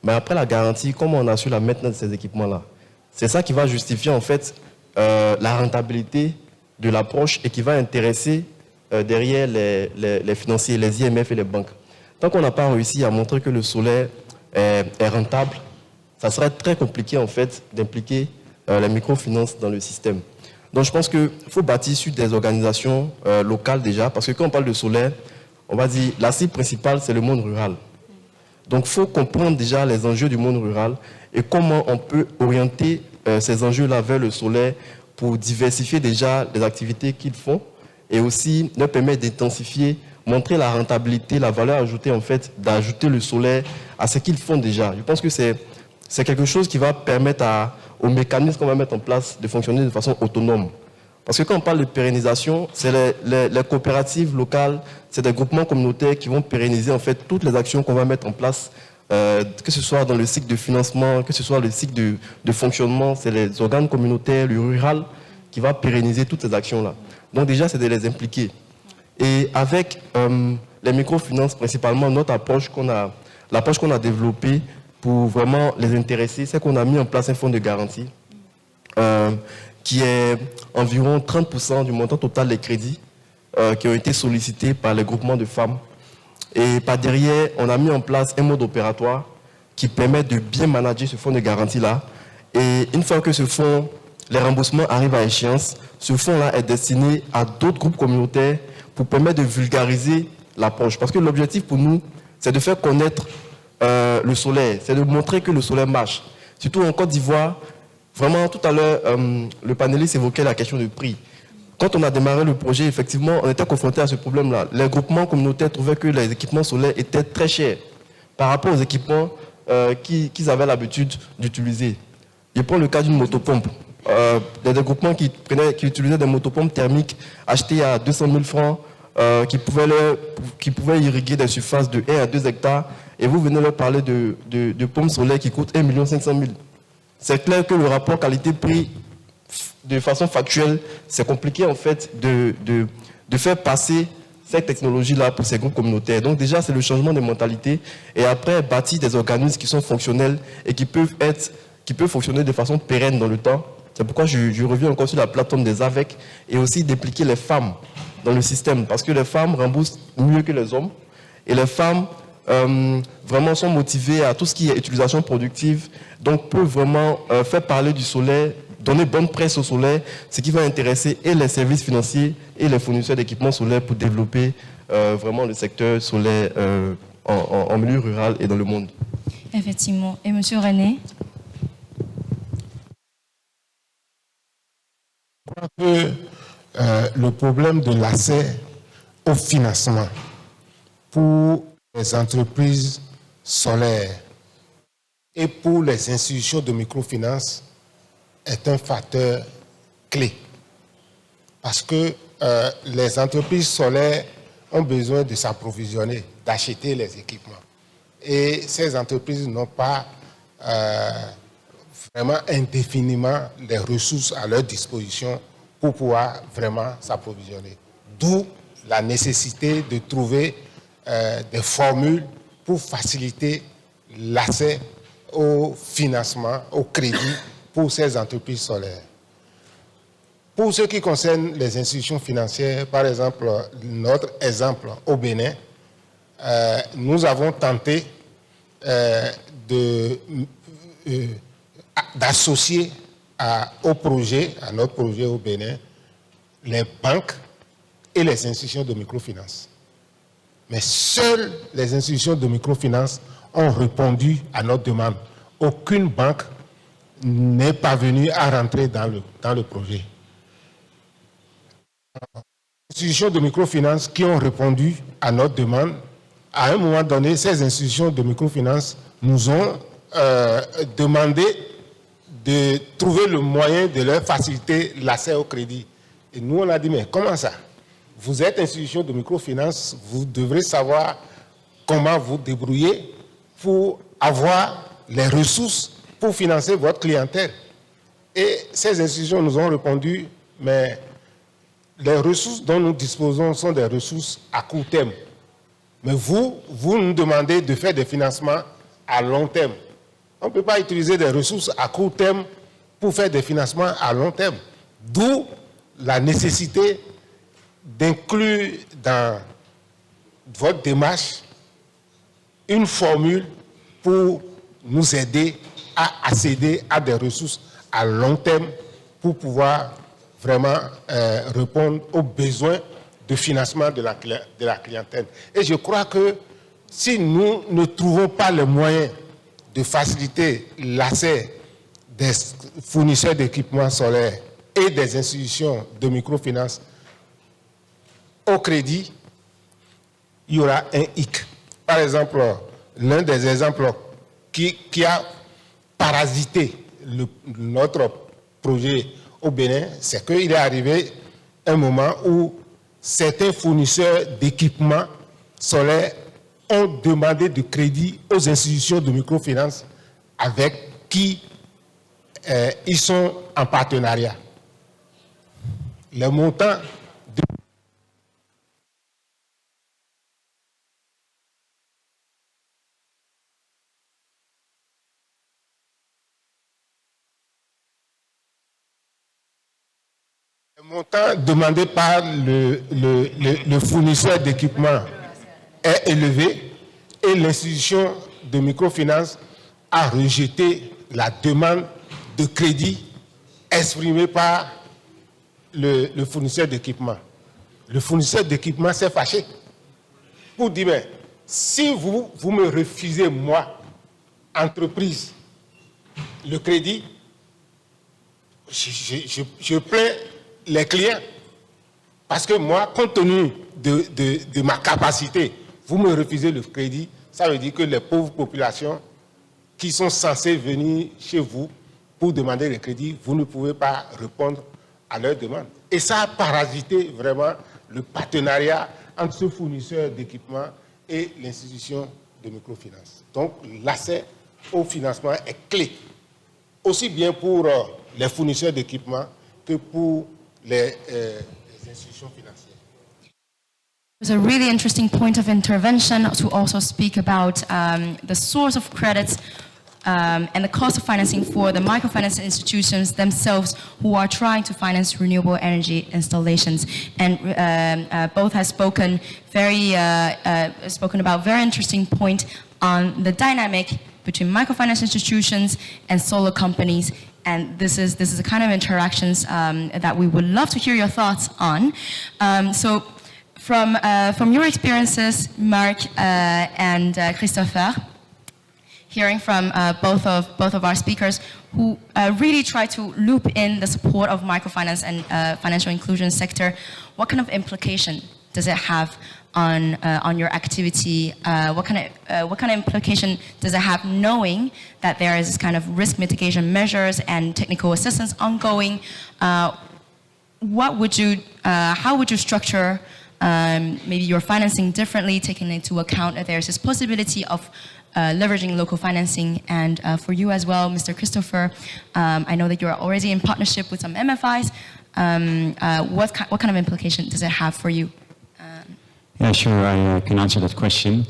Mais après la garantie, comment on assure la maintenance de ces équipements-là? C'est ça qui va justifier en fait la rentabilité de l'approche et qui va intéresser derrière les financiers, les IMF et les banques. Tant qu'on n'a pas réussi à montrer que le solaire est rentable, ça serait très compliqué en fait d'impliquer les microfinances dans le système. Donc je pense qu'il faut bâtir sur des organisations locales déjà, parce que quand on parle de solaire, on va dire la cible principale c'est le monde rural. Donc il faut comprendre déjà les enjeux du monde rural et comment on peut orienter ces enjeux-là vers le solaire pour diversifier déjà les activités qu'ils font et aussi leur permettre d'intensifier, montrer la rentabilité, la valeur ajoutée en fait, d'ajouter le solaire à ce qu'ils font déjà. Je pense que c'est quelque chose qui va permettre aux mécanismes qu'on va mettre en place de fonctionner de façon autonome. Parce que quand on parle de pérennisation, c'est les coopératives locales, c'est des groupements communautaires qui vont pérenniser en fait toutes les actions qu'on va mettre en place, que ce soit dans le cycle de financement, que ce soit le cycle de fonctionnement, c'est les organes communautaires, le rural, qui va pérenniser toutes ces actions-là. Donc déjà, c'est de les impliquer. Et avec les microfinances, principalement, notre approche l'approche qu'on a développée pour vraiment les intéresser, c'est qu'on a mis en place un fonds de garantie qui est environ 30% du montant total des crédits qui ont été sollicités par les groupements de femmes. Et par derrière, on a mis en place un mode opératoire qui permet de bien manager ce fonds de garantie-là. Et une fois que les remboursements arrivent à échéance, ce fonds-là est destiné à d'autres groupes communautaires pour permettre de vulgariser l'approche. Parce que l'objectif pour nous, c'est de faire connaître le solaire, c'est de montrer que le solaire marche. Surtout en Côte d'Ivoire, vraiment tout à l'heure, le panéliste évoquait la question du prix. Quand on a démarré le projet, effectivement, on était confronté à ce problème-là. Les groupements communautaires trouvaient que les équipements solaires étaient très chers par rapport aux équipements qu'ils avaient l'habitude d'utiliser. Je prends le cas d'une motopompe. Des groupements qui utilisaient des motopompes thermiques achetées à 200 000 francs, qui pouvaient irriguer des surfaces de 1 à 2 hectares, et vous venez leur parler de pompes solaires qui coûtent 1 500 000. C'est clair que le rapport qualité-prix, de façon factuelle, c'est compliqué en fait de faire passer cette technologie-là pour ces groupes communautaires. Donc déjà, c'est le changement de mentalité, et après, bâtir des organismes qui sont fonctionnels et qui peuvent fonctionner de façon pérenne dans le temps. C'est pourquoi je reviens encore sur la plateforme des AVEC, et aussi d'impliquer les femmes dans le système, parce que les femmes remboursent mieux que les hommes, et les femmes vraiment sont motivées à tout ce qui est utilisation productive, donc peuvent vraiment faire parler du solaire, donner bonne presse au solaire, ce qui va intéresser et les services financiers et les fournisseurs d'équipements solaires pour développer vraiment le secteur solaire en milieu rural et dans le monde. Effectivement. Et Monsieur René? Je crois que le problème de l'accès au financement pour les entreprises solaires et pour les institutions de microfinance est un facteur clé. Parce que les entreprises solaires ont besoin de s'approvisionner, d'acheter les équipements. Et ces entreprises n'ont pas vraiment indéfiniment les ressources à leur disposition pour pouvoir vraiment s'approvisionner. D'où la nécessité de trouver des formules pour faciliter l'accès au financement, au crédit pour ces entreprises solaires. Pour ce qui concerne les institutions financières, par exemple, notre exemple au Bénin, nous avons tenté d'associer à notre projet au Bénin, les banques et les institutions de microfinance. Mais seules les institutions de microfinance ont répondu à notre demande. Aucune banque n'est parvenue à rentrer dans le projet. Les institutions de microfinance qui ont répondu à notre demande, à un moment donné, ces institutions de microfinance nous ont demandé de trouver le moyen de leur faciliter l'accès au crédit. Et nous, on a dit, mais comment ça? Vous êtes institution de microfinance, vous devrez savoir comment vous débrouiller pour avoir les ressources pour financer votre clientèle. Et ces institutions nous ont répondu, mais les ressources dont nous disposons sont des ressources à court terme. Mais vous nous demandez de faire des financements à long terme. On ne peut pas utiliser des ressources à court terme pour faire des financements à long terme. D'où la nécessité d'inclure dans votre démarche une formule pour nous aider à accéder à des ressources à long terme pour pouvoir vraiment répondre aux besoins de financement de la clientèle. Et je crois que si nous ne trouvons pas les moyens de faciliter l'accès des fournisseurs d'équipements solaires et des institutions de microfinance au crédit, il y aura un hic. Par exemple, l'un des exemples qui a parasité notre projet au Bénin, c'est qu'il est arrivé un moment où certains fournisseurs d'équipements solaires ont demandé de crédit aux institutions de microfinance avec qui ils sont en partenariat. Le montant demandé par le fournisseur d'équipement est élevé et l'institution de microfinance a rejeté la demande de crédit exprimée par le fournisseur d'équipement. Le fournisseur d'équipement s'est fâché pour dire, mais si vous me refusez, moi, entreprise, le crédit, je plains les clients. Parce que moi, compte tenu de ma capacité, vous me refusez le crédit, ça veut dire que les pauvres populations qui sont censés venir chez vous pour demander des crédits, vous ne pouvez pas répondre à leurs demandes. Et ça a parasité vraiment le partenariat entre ce fournisseur d'équipement et l'institution de microfinance. Donc l'accès au financement est clé, aussi bien pour les fournisseurs d'équipement que pour les institutions financières. There's a really interesting point of intervention to also speak about the source of credits and the cost of financing for the microfinance institutions themselves who are trying to finance renewable energy installations. And both have spoken about very interesting point on the dynamic between microfinance institutions and solar companies. And this is the kind of interactions that we would love to hear your thoughts on. So from your experiences, Mark and Christopher, hearing from both of our speakers who really try to loop in the support of microfinance and financial inclusion sector, what kind of implication does it have on your activity? What kind of implication does it have knowing that there is this kind of risk mitigation measures and technical assistance ongoing? How would you structure maybe your financing differently, taking into account that there's this possibility of leveraging local financing? And for you as well, Mr. Christopher, I know that you're already in partnership with some MFIs. What kind of implication does it have for you? Yeah, sure, I can answer that question.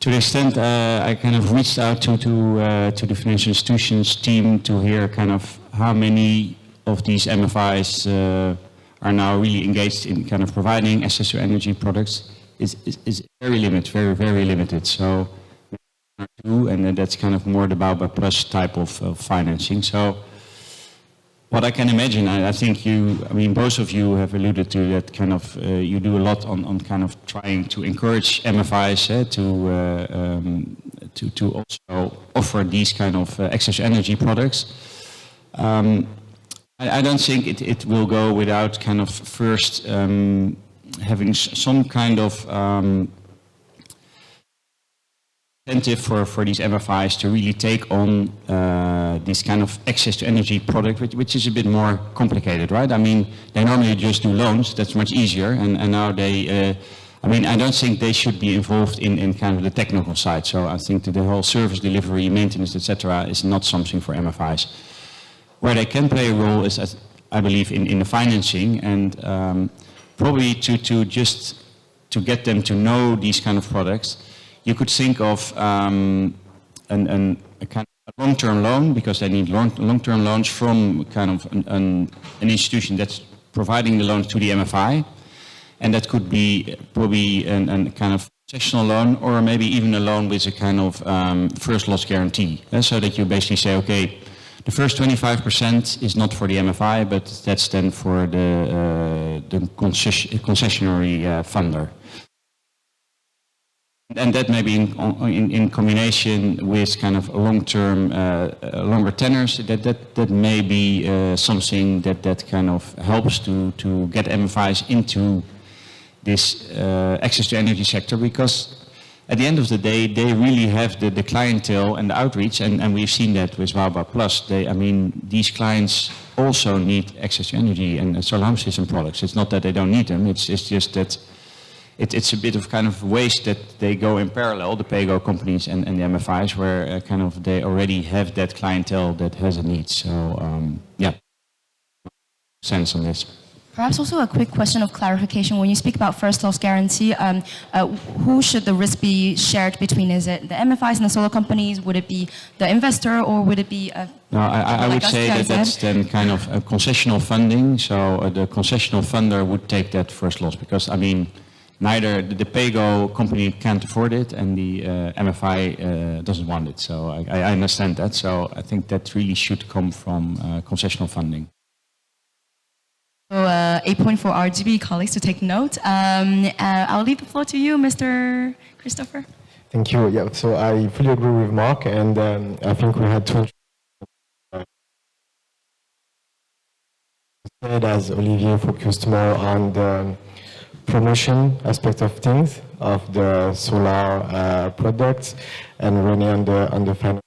To the extent I kind of reached out to the financial institutions team to hear kind of how many of these MFIs are now really engaged in kind of providing access to energy products is very limited, very limited. So, and that's kind of more the Baobab Plus type of financing. So, what I can imagine, I think both of you have alluded to that kind of, you do a lot on kind of trying to encourage MFIs to also offer these kind of access to energy products. I don't think it will go without kind of first having some kind of incentive for these MFIs to really take on this kind of access to energy product, which is a bit more complicated, right? I mean, they normally just do loans, that's much easier, and now they, I don't think they should be involved in kind of the technical side, so I think that the whole service delivery, maintenance, etc. is not something for MFIs. Where they can play a role is, I believe, in the financing, and probably to get them to know these kind of products. You could think of a kind of long-term loan, because they need long-term loans from kind of an institution that's providing the loan to the MFI, and that could be probably a kind of concessional loan, or maybe even a loan with a kind of first loss guarantee, so that you basically say, okay, the first 25% is not for the MFI, but that's then for the concessionary funder. And that may be in combination with kind of long-term, longer tenors. That may be something that kind of helps to get MFIs into this access to energy sector, because at the end of the day, they really have the clientele and the outreach, and we've seen that with Baobab Plus. These clients also need access to energy and solar home system products. It's not that they don't need them, it's just that it's a bit of kind of waste that they go in parallel, the PayGo companies and the MFIs, where kind of they already have that clientele that has a need. So, yeah, sense on this. Perhaps also a quick question of clarification. When you speak about first loss guarantee, who should the risk be shared between? Is it the MFIs and the solar companies? Would it be the investor, or would it be No, I would say that's then kind of a concessional funding. So the concessional funder would take that first loss, because neither the PayGo company can't afford it, and the MFI doesn't want it. So I understand that. So I think that really should come from concessional funding. So a point for our GB colleagues to take note. I'll leave the floor to you, Mr. Christopher. Thank you. Yeah, so I fully agree with Mark, and I think we had to as Olivier focused more on the promotion aspect of things, of the solar products, and René on the finance.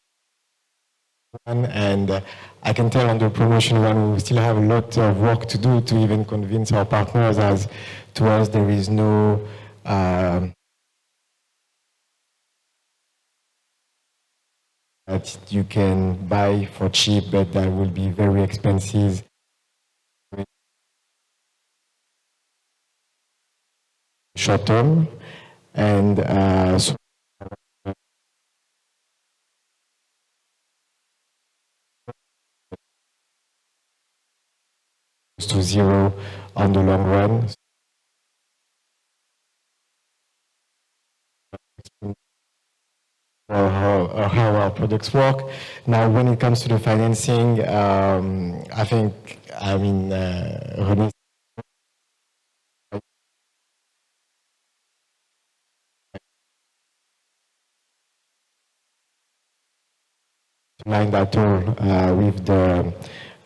And I can tell on the promotion one, we still have a lot of work to do to even convince our partners, as to us there is no that you can buy for cheap, but that will be very expensive. Short term, and so to zero on the long run. How our products work. Now, when it comes to the financing, I think, René mind at all with the,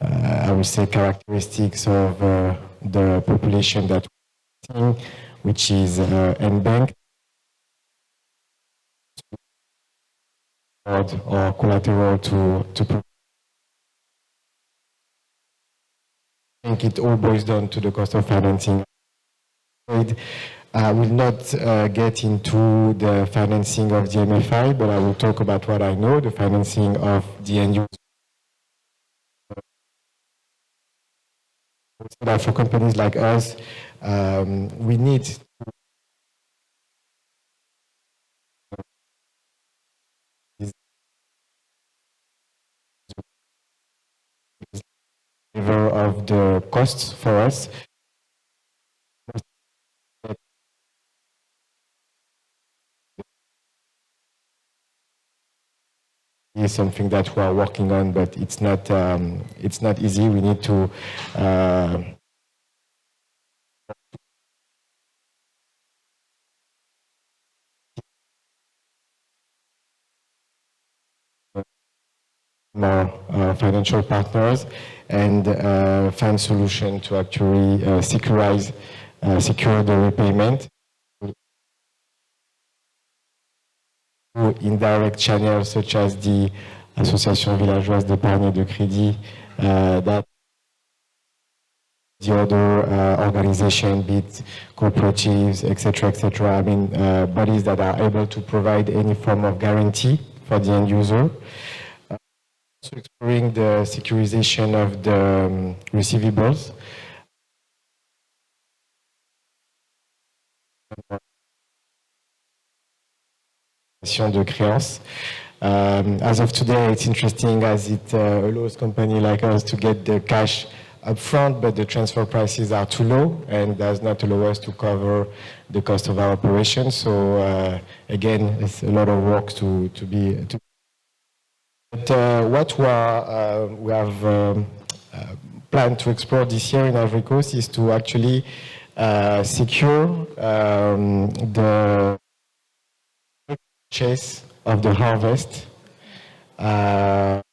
I would say, characteristics of the population that we're seeing, which is unbanked or collateral to I think it all boils down to the cost of financing. I will not get into the financing of the MFI, but I will talk about what I know, the financing of the end user. So that for companies like us, we need of the costs for us. Is something that we are working on, but it's not easy. We need to more financial partners and find solution to actually secure the repayment. Indirect channels such as the Association Villageoise d'Épargne et de Crédit, that the other organization, be it cooperatives, etc., I mean, bodies that are able to provide any form of guarantee for the end user. Also exploring the securitization of the receivables. De créance. As of today, it's interesting as it allows companies like us to get the cash upfront, but the transfer prices are too low and does not allow us to cover the cost of our operations. So again, it's a lot of work to be. But what we have planned to explore this year in Ivory Coast is to actually secure the purchase of the harvest, an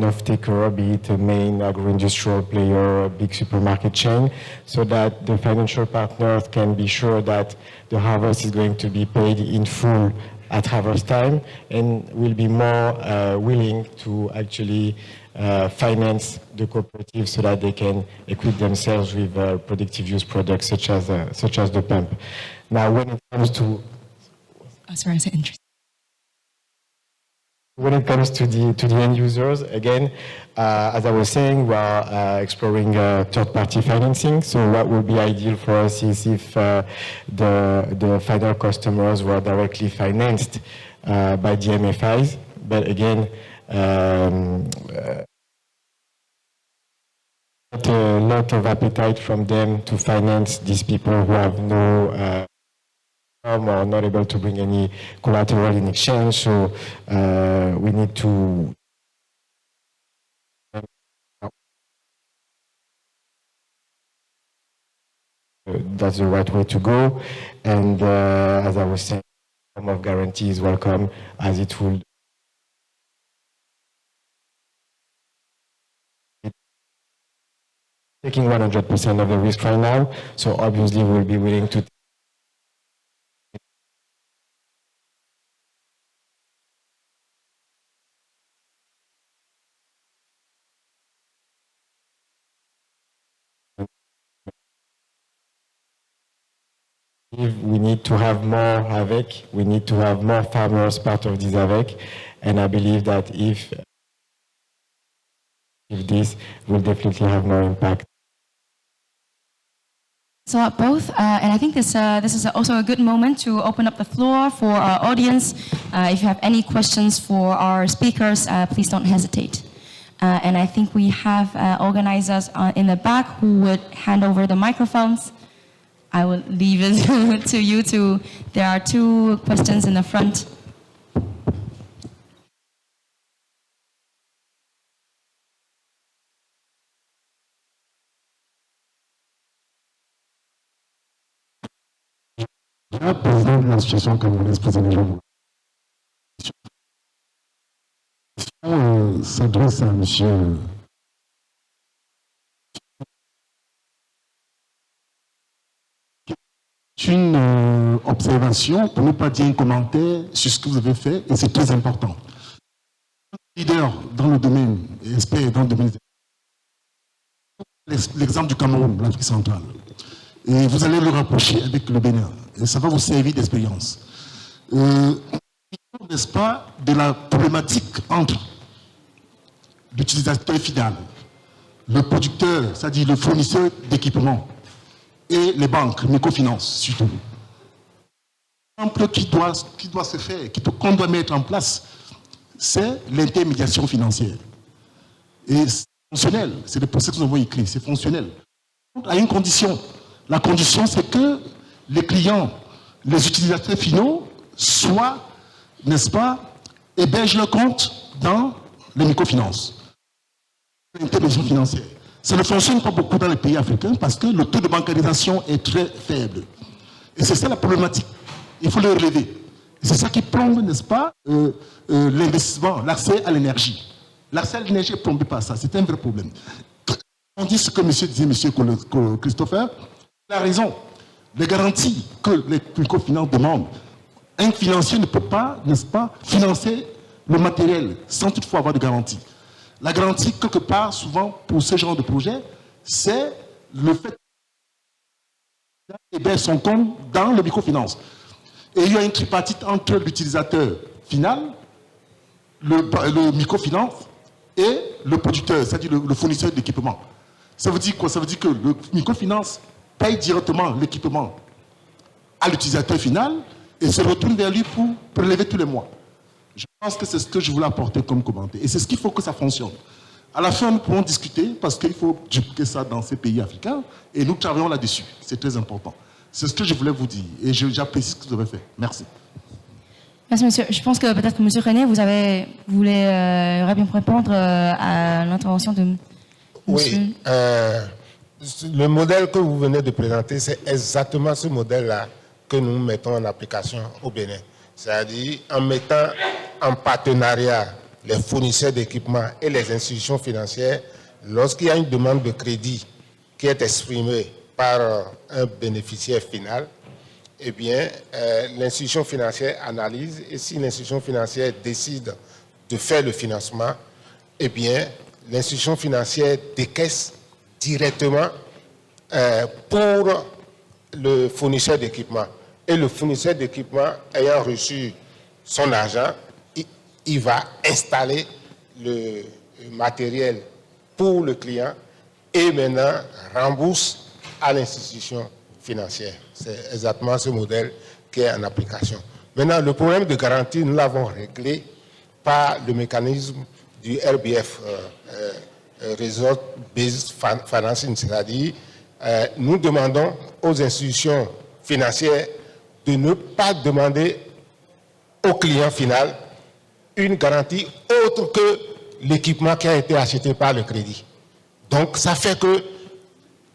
off-taker, be it a main agro-industrial player, a big supermarket chain, so that the financial partners can be sure that the harvest is going to be paid in full at harvest time and will be more willing to actually finance the cooperative so that they can equip themselves with productive use products such as the pump. Now, when it comes to When it comes to the end users, again, as I was saying, we are exploring third-party financing. So what would be ideal for us is if the final customers were directly financed by the MFIs. But again, not a lot of appetite from them to finance these people who have no or not able to bring any collateral in exchange. So we need to that's the right way to go. And as I was saying, form of guarantee is welcome, as it will taking 100% of the risk right now. So obviously we'll be willing to We need to have more AVEC. We need to have more farmers part of this AVEC. And I believe that if this will definitely have more impact. So both, and I think this is also a good moment to open up the floor for our audience. If you have any questions for our speakers, please don't hesitate. And I think we have organizers in the back who would hand over the microphones. I will leave it to you two. There are two questions in the front. Président de l'association camerounaise président Jean. S'adresse à monsieur. Une observation, pour ne pas dire un commentaire sur ce que vous avez fait, et c'est très important. Leader dans le domaine, et expert dans le domaine, l'exemple du Cameroun, l'Afrique centrale. Et vous allez le rapprocher avec le Bénin. Et ça va vous servir d'expérience. N'est-ce pas, de la problématique entre l'utilisateur final, le producteur, c'est-à-dire le fournisseur d'équipements, et les banques, microfinance surtout. L'exemple qui doit se faire, qu'on doit mettre en place, c'est l'intermédiation financière. Et c'est fonctionnel, c'est le procès que nous avons écrit, c'est fonctionnel. À une condition. La condition, c'est que les clients, les utilisateurs finaux, soient, n'est-ce pas, hébergent leur compte dans les microfinances. L'intermédiation financière. Ça ne fonctionne pas beaucoup dans les pays africains parce que le taux de bancarisation est très faible. Et c'est ça la problématique. Il faut le relever. Et c'est ça qui plombe, n'est-ce pas, l'investissement, l'accès à l'énergie. L'accès à l'énergie est plombé par ça. C'est un vrai problème. On dit ce que disait M. Christopher. Il a raison. Les garanties que les microfinances demandent, un financier ne peut pas, n'est-ce pas, financer le matériel sans toutefois avoir de garantie. La garantie, quelque part, souvent, pour ce genre de projet, c'est le fait d'héberger son compte dans le microfinance. Et il y a une tripartite entre l'utilisateur final, le microfinance et le producteur, c'est-à-dire le fournisseur d'équipement. Ça veut dire quoi? Ça veut dire que le microfinance paye directement l'équipement à l'utilisateur final et se retourne vers lui pour prélever tous les mois. Je pense que c'est ce que je voulais apporter comme commentaire. Et c'est ce qu'il faut que ça fonctionne. À la fin, nous pourrons discuter parce qu'il faut dupliquer ça dans ces pays africains et nous travaillons là-dessus. C'est très important. C'est ce que je voulais vous dire et j'apprécie ce que vous avez fait. Merci. Merci, monsieur. Je pense que peut-être, monsieur René, vous voulez répondre à l'intervention de monsieur. Oui. Le modèle que vous venez de présenter, c'est exactement ce modèle-là que nous mettons en application au Bénin. C'est-à-dire en mettant en partenariat les fournisseurs d'équipements et les institutions financières, lorsqu'il y a une demande de crédit qui est exprimée par un bénéficiaire final, eh bien, l'institution financière analyse et si l'institution financière décide de faire le financement, eh bien, l'institution financière décaisse directement pour le fournisseur d'équipement. Et le fournisseur d'équipement ayant reçu son argent, il va installer le matériel pour le client et maintenant rembourse à l'institution financière. C'est exactement ce modèle qui est en application. Maintenant, le problème de garantie, nous l'avons réglé par le mécanisme du RBF, Resort Based Financing, c'est-à-dire nous demandons aux institutions financières de ne pas demander au client final une garantie autre que l'équipement qui a été acheté par le crédit. Donc, ça fait que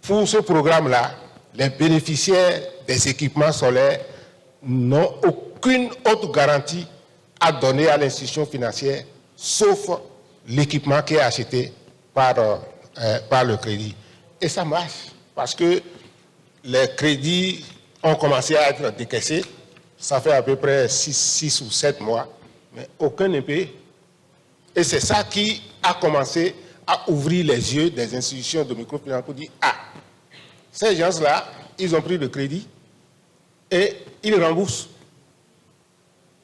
pour ce programme-là, les bénéficiaires des équipements solaires n'ont aucune autre garantie à donner à l'institution financière, sauf l'équipement qui est acheté par le crédit. Et ça marche, parce que les crédits ont commencé à être décaissés. Ça fait à peu près 6 ou 7 mois, mais aucun n'est payé. Et c'est ça qui a commencé à ouvrir les yeux des institutions de microfinance pour dire « Ah, ces gens-là, ils ont pris le crédit et ils remboursent.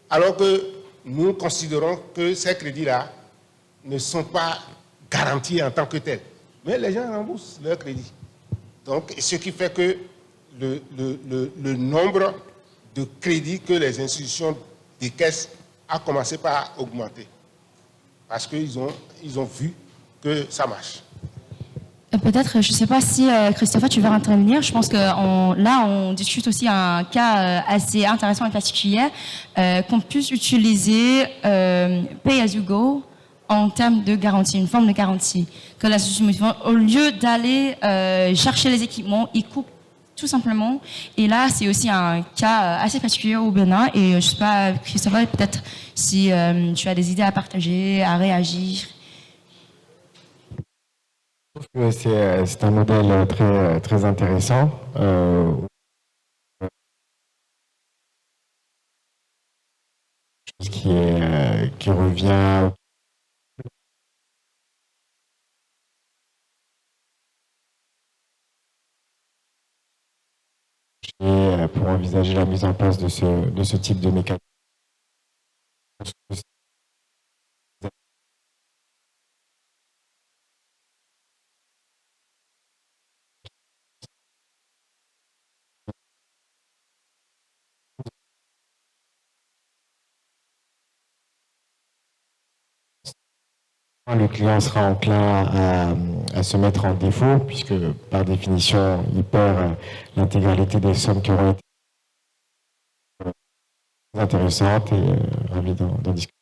Alors que nous considérons que ces crédits-là ne sont pas garantis en tant que tels. Mais les gens remboursent leurs crédits. Donc, ce qui fait que le nombre de crédits que les institutions décaissent a commencé par augmenter. Parce qu'ils ont vu que ça marche. Peut-être, je ne sais pas si Christopher, tu veux intervenir. Je pense que là, on discute aussi un cas assez intéressant et particulier, qu'on puisse utiliser Pay as you go en termes de garantie, une forme de garantie. Que la société, au lieu d'aller chercher les équipements, ils coupent tout simplement. Et là, c'est aussi un cas assez particulier au Bénin. Et je ne sais pas, Christopher, peut-être si tu as des idées à partager, à réagir. C'est un modèle très, très intéressant. Qui revient pour envisager la mise en place de ce type de mécanisme. Le client sera enclin à se mettre en défaut, puisque par définition, il perd l'intégralité des sommes qui auront été intéressantes et ravi d'en discuter.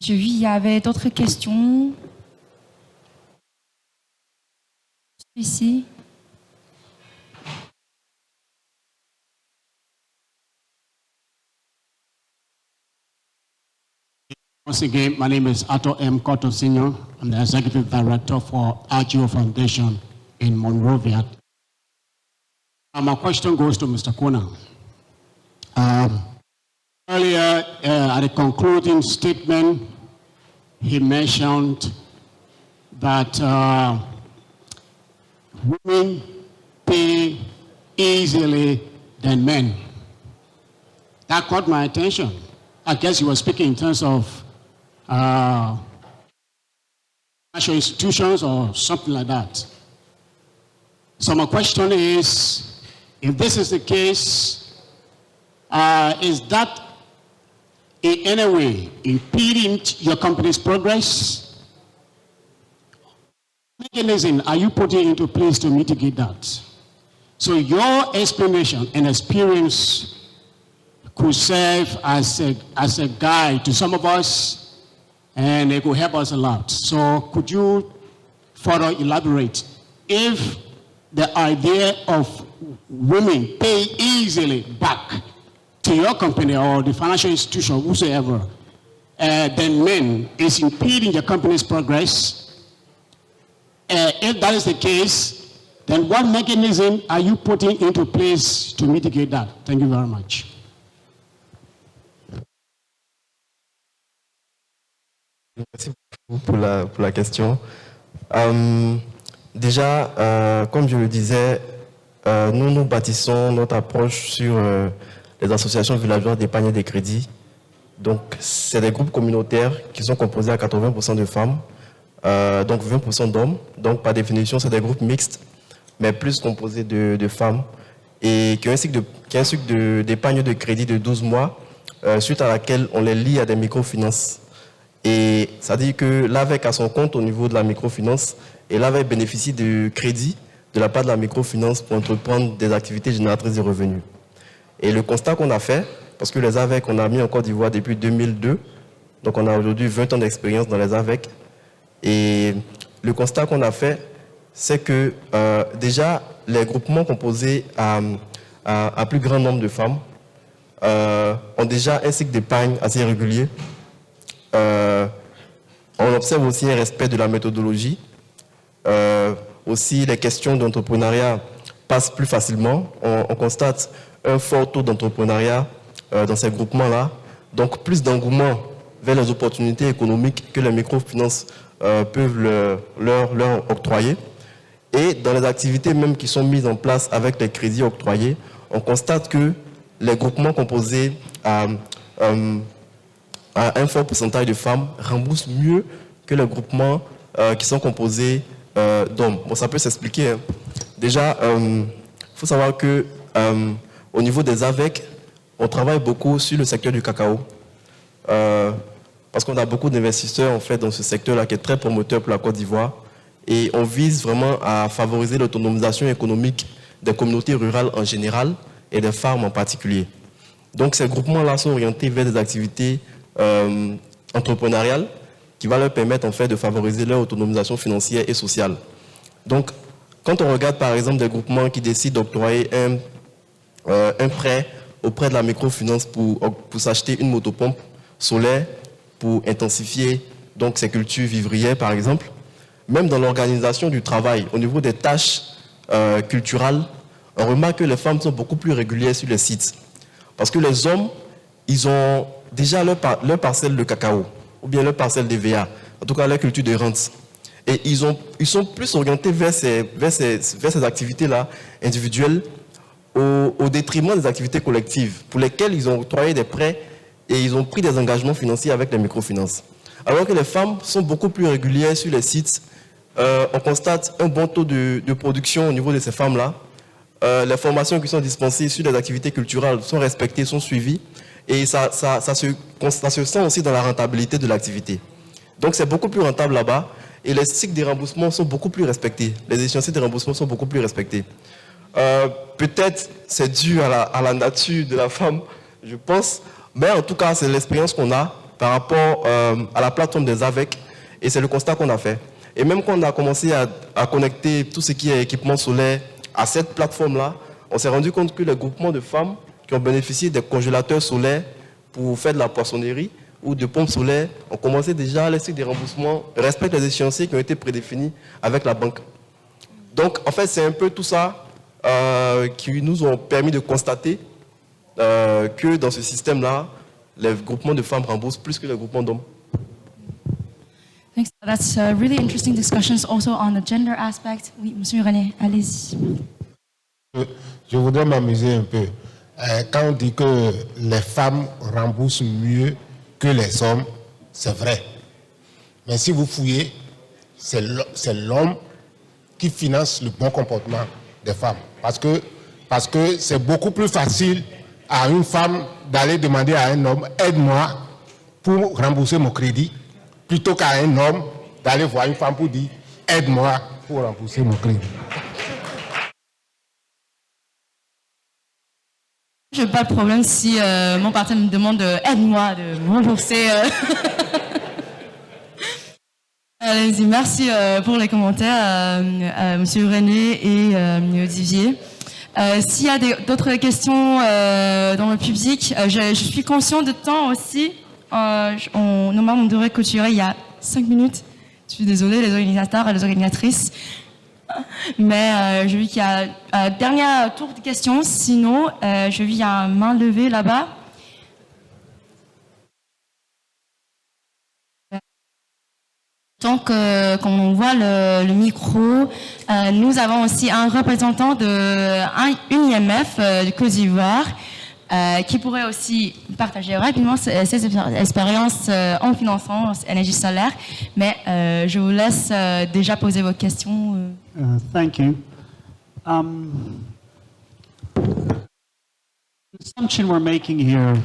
J'ai vu, il y avait d'autres questions. Ici. Once again, my name is Ato M. Cotto Sr. I'm the Executive Director for Agio Foundation in Monrovia. My question goes to Mr. Kuna. Earlier, at the concluding statement, he mentioned that women pay easily than men. That caught my attention. I guess you were speaking in terms of financial institutions or something like that. So my question is, if this is the case, is that in any way impeding your company's progress? What mechanism are you putting into place to mitigate that? So your explanation and experience could serve as a guide to some of us, and it could help us a lot. So could you further elaborate? If the idea of women pay easily back to your company or the financial institution, whosoever, then men is impeding your company's progress, if that is the case, then what mechanism are you putting into place to mitigate that? Thank you very much. Merci beaucoup pour la question. Déjà, comme je le disais, nous bâtissons notre approche sur les associations villageoises d'épargne et de crédit. Donc, c'est des groupes communautaires qui sont composés à 80% de femmes, donc 20% d'hommes. Donc, par définition, c'est des groupes mixtes, mais plus composés de femmes, et qui ont un cycle d'épargne de crédit de 12 mois, suite à laquelle on les lie à des microfinances. Et ça dit que l'AVEC a son compte au niveau de la microfinance et l'AVEC bénéficie de crédit de la part de la microfinance pour entreprendre des activités génératrices de revenus. Et le constat qu'on a fait, parce que les AVEC, on a mis en Côte d'Ivoire depuis 2002, donc on a aujourd'hui 20 ans d'expérience dans les AVEC. Et le constat qu'on a fait, c'est que déjà les groupements composés à plus grand nombre de femmes ont déjà un cycle d'épargne assez régulier. On observe aussi un respect de la méthodologie. Aussi, les questions d'entrepreneuriat passent plus facilement. On constate un fort taux d'entrepreneuriat dans ces groupements-là. Donc, plus d'engouement vers les opportunités économiques que les microfinances peuvent leur octroyer. Et dans les activités même qui sont mises en place avec les crédits octroyés, on constate que les groupements composés à un fort pourcentage de femmes remboursent mieux que les groupements qui sont composés d'hommes. Bon, ça peut s'expliquer. Hein. Déjà, il faut savoir que au niveau des AVEC, on travaille beaucoup sur le secteur du cacao. Parce qu'on a beaucoup d'investisseurs en fait, dans ce secteur-là qui est très promoteur pour la Côte d'Ivoire. Et on vise vraiment à favoriser l'autonomisation économique des communautés rurales en général et des femmes en particulier. Donc ces groupements-là sont orientés vers des activités entrepreneuriales qui vont leur permettre en fait, de favoriser leur autonomisation financière et sociale. Donc quand on regarde par exemple des groupements qui décident d'octroyer un prêt auprès de la microfinance pour s'acheter une motopompe solaire pour intensifier donc, ces cultures vivrières par exemple, même dans l'organisation du travail, au niveau des tâches culturelles, on remarque que les femmes sont beaucoup plus régulières sur les sites. Parce que les hommes, ils ont déjà leur parcelle de cacao, ou bien leur parcelle d'EVA, en tout cas leur culture de rente. Et ils sont plus orientés vers ces activités-là individuelles au détriment des activités collectives pour lesquelles ils ont octroyé des prêts et ils ont pris des engagements financiers avec les microfinances. Alors que les femmes sont beaucoup plus régulières sur les sites, on constate un bon taux de production au niveau de ces femmes-là. Les formations qui sont dispensées sur les activités culturelles sont respectées, sont suivies et ça se sent aussi dans la rentabilité de l'activité. Donc c'est beaucoup plus rentable là-bas et les cycles de remboursement sont beaucoup plus respectés. Les échéanciers de remboursement sont beaucoup plus respectés. Peut-être c'est dû à la nature de la femme, je pense, mais en tout cas c'est l'expérience qu'on a par rapport à la plateforme des AVEC et c'est le constat qu'on a fait. Et même quand on a commencé à connecter tout ce qui est équipement solaire à cette plateforme-là, on s'est rendu compte que les groupements de femmes qui ont bénéficié des congélateurs solaires pour faire de la poissonnerie ou de pompes solaires ont commencé déjà les cycles de remboursement, respectent les échéanciers qui ont été prédéfinis avec la banque. Donc en fait c'est un peu tout ça qui nous ont permis de constater que dans ce système-là, les groupements de femmes remboursent plus que les groupements d'hommes. Thanks. That's really interesting discussions also on the gender aspect. Oui, Monsieur René, allez-y. Je voudrais m'amuser un peu. Quand on dit que les femmes remboursent mieux que les hommes, c'est vrai. Mais si vous fouillez, c'est l'homme qui finance le bon comportement des femmes. Parce que c'est beaucoup plus facile à une femme d'aller demander à un homme, aide-moi pour rembourser mon crédit, plutôt qu'à un homme d'aller voir une femme pour dire, aide-moi pour rembourser mon crédit. Je n'ai pas de problème si mon partenaire me demande aide-moi de me rembourser. Allez-y, merci pour les commentaires, Monsieur René et Olivier. S'il y a d'autres questions dans le public, je suis conscient de temps aussi. Normalement, on devrait clôturer il y a 5 minutes. Je suis désolée, les organisateurs et les organisatrices. Mais je vis qu'il y a un dernier tour de questions. Sinon, je vis qu'il y a une main levée là-bas. Tant qu'on voit le micro, nous avons aussi un représentant d'une IMF de Côte d'Ivoire qui pourrait aussi partager rapidement ses expériences en finançant l'énergie solaire. Mais je vous laisse déjà poser vos questions. Thank you. The assumption we're making here,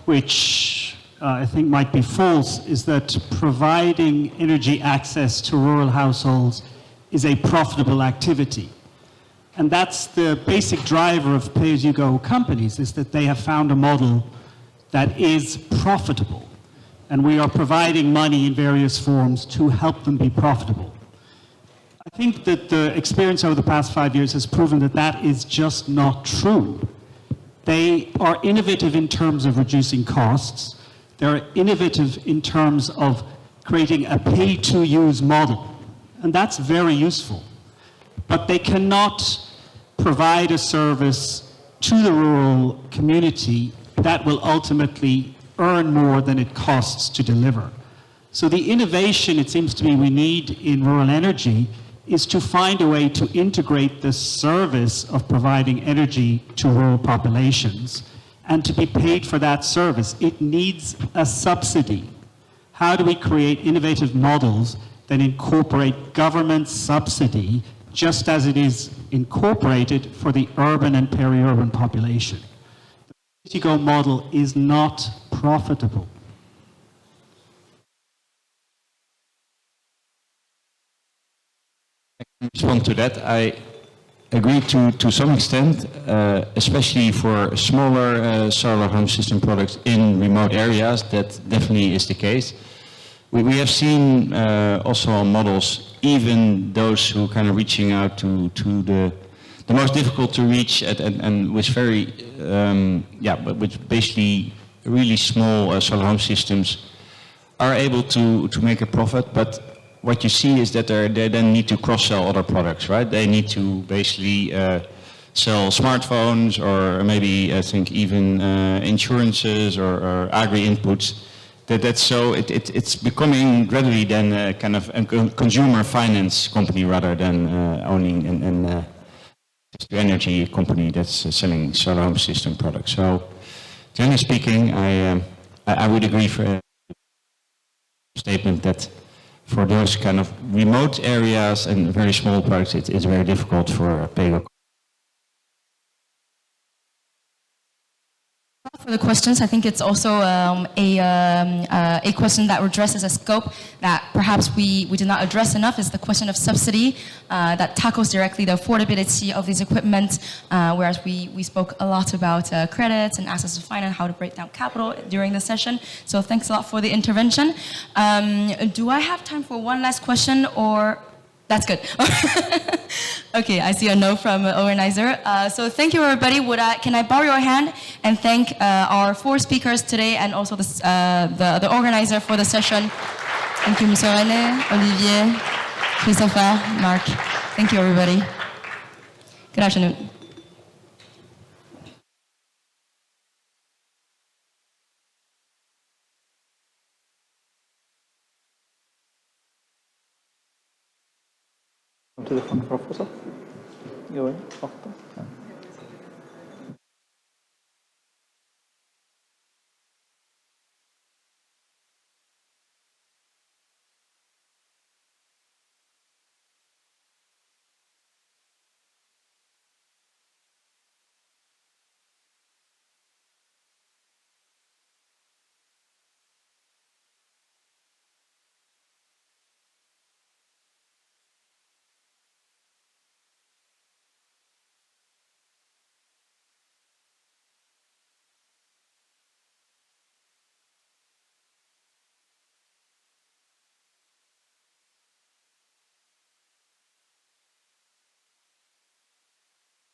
which I think might be false, is that providing energy access to rural households is a profitable activity. And that's the basic driver of pay-as-you-go companies, is that they have found a model that is profitable. And we are providing money in various forms to help them be profitable. I think that the experience over the past 5 years has proven that that is just not true. They are innovative in terms of reducing costs. They're innovative in terms of creating a pay-to-use model. And that's very useful. But they cannot provide a service to the rural community that will ultimately earn more than it costs to deliver. So the innovation, it seems to me, we need in rural energy is to find a way to integrate the service of providing energy to rural populations. And to be paid for that service, it needs a subsidy. How do we create innovative models that incorporate government subsidy just as it is incorporated for the urban and peri-urban population? The pay-as-you-go model is not profitable. Respond to that. I agree to some extent, especially for smaller solar home system products in remote areas. That definitely is the case. We have seen also on models, even those who kind of reaching out to the most difficult to reach and with very but with basically really small solar home systems are able to make a profit, but what you see is that they then need to cross-sell other products, right? They need to basically sell smartphones or maybe I think even insurances or agri-inputs. It's becoming gradually then kind of a consumer finance company rather than owning an energy company that's selling solar home system products. So generally speaking, I would agree for a statement that for those kind of remote areas and very small products, it's very difficult for pay-as-you-go. For the questions, I think it's also a question that addresses a scope that perhaps we did not address enough, is the question of subsidy that tackles directly the affordability of these equipment, whereas we spoke a lot about credits and access to finance, how to break down capital during the session. So thanks a lot for the intervention. Do I have time for one last question, or? That's good. Okay, I see a no from organizer. So thank you, everybody. Can I borrow your hand and thank our 4 speakers today and also the organizer for the session. Thank you, Mr. René, Olivier, Christopher, Mark. Thank you, everybody. Good afternoon. To the front, Professor. You're in.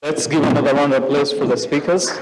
Let's give another round of applause for the speakers.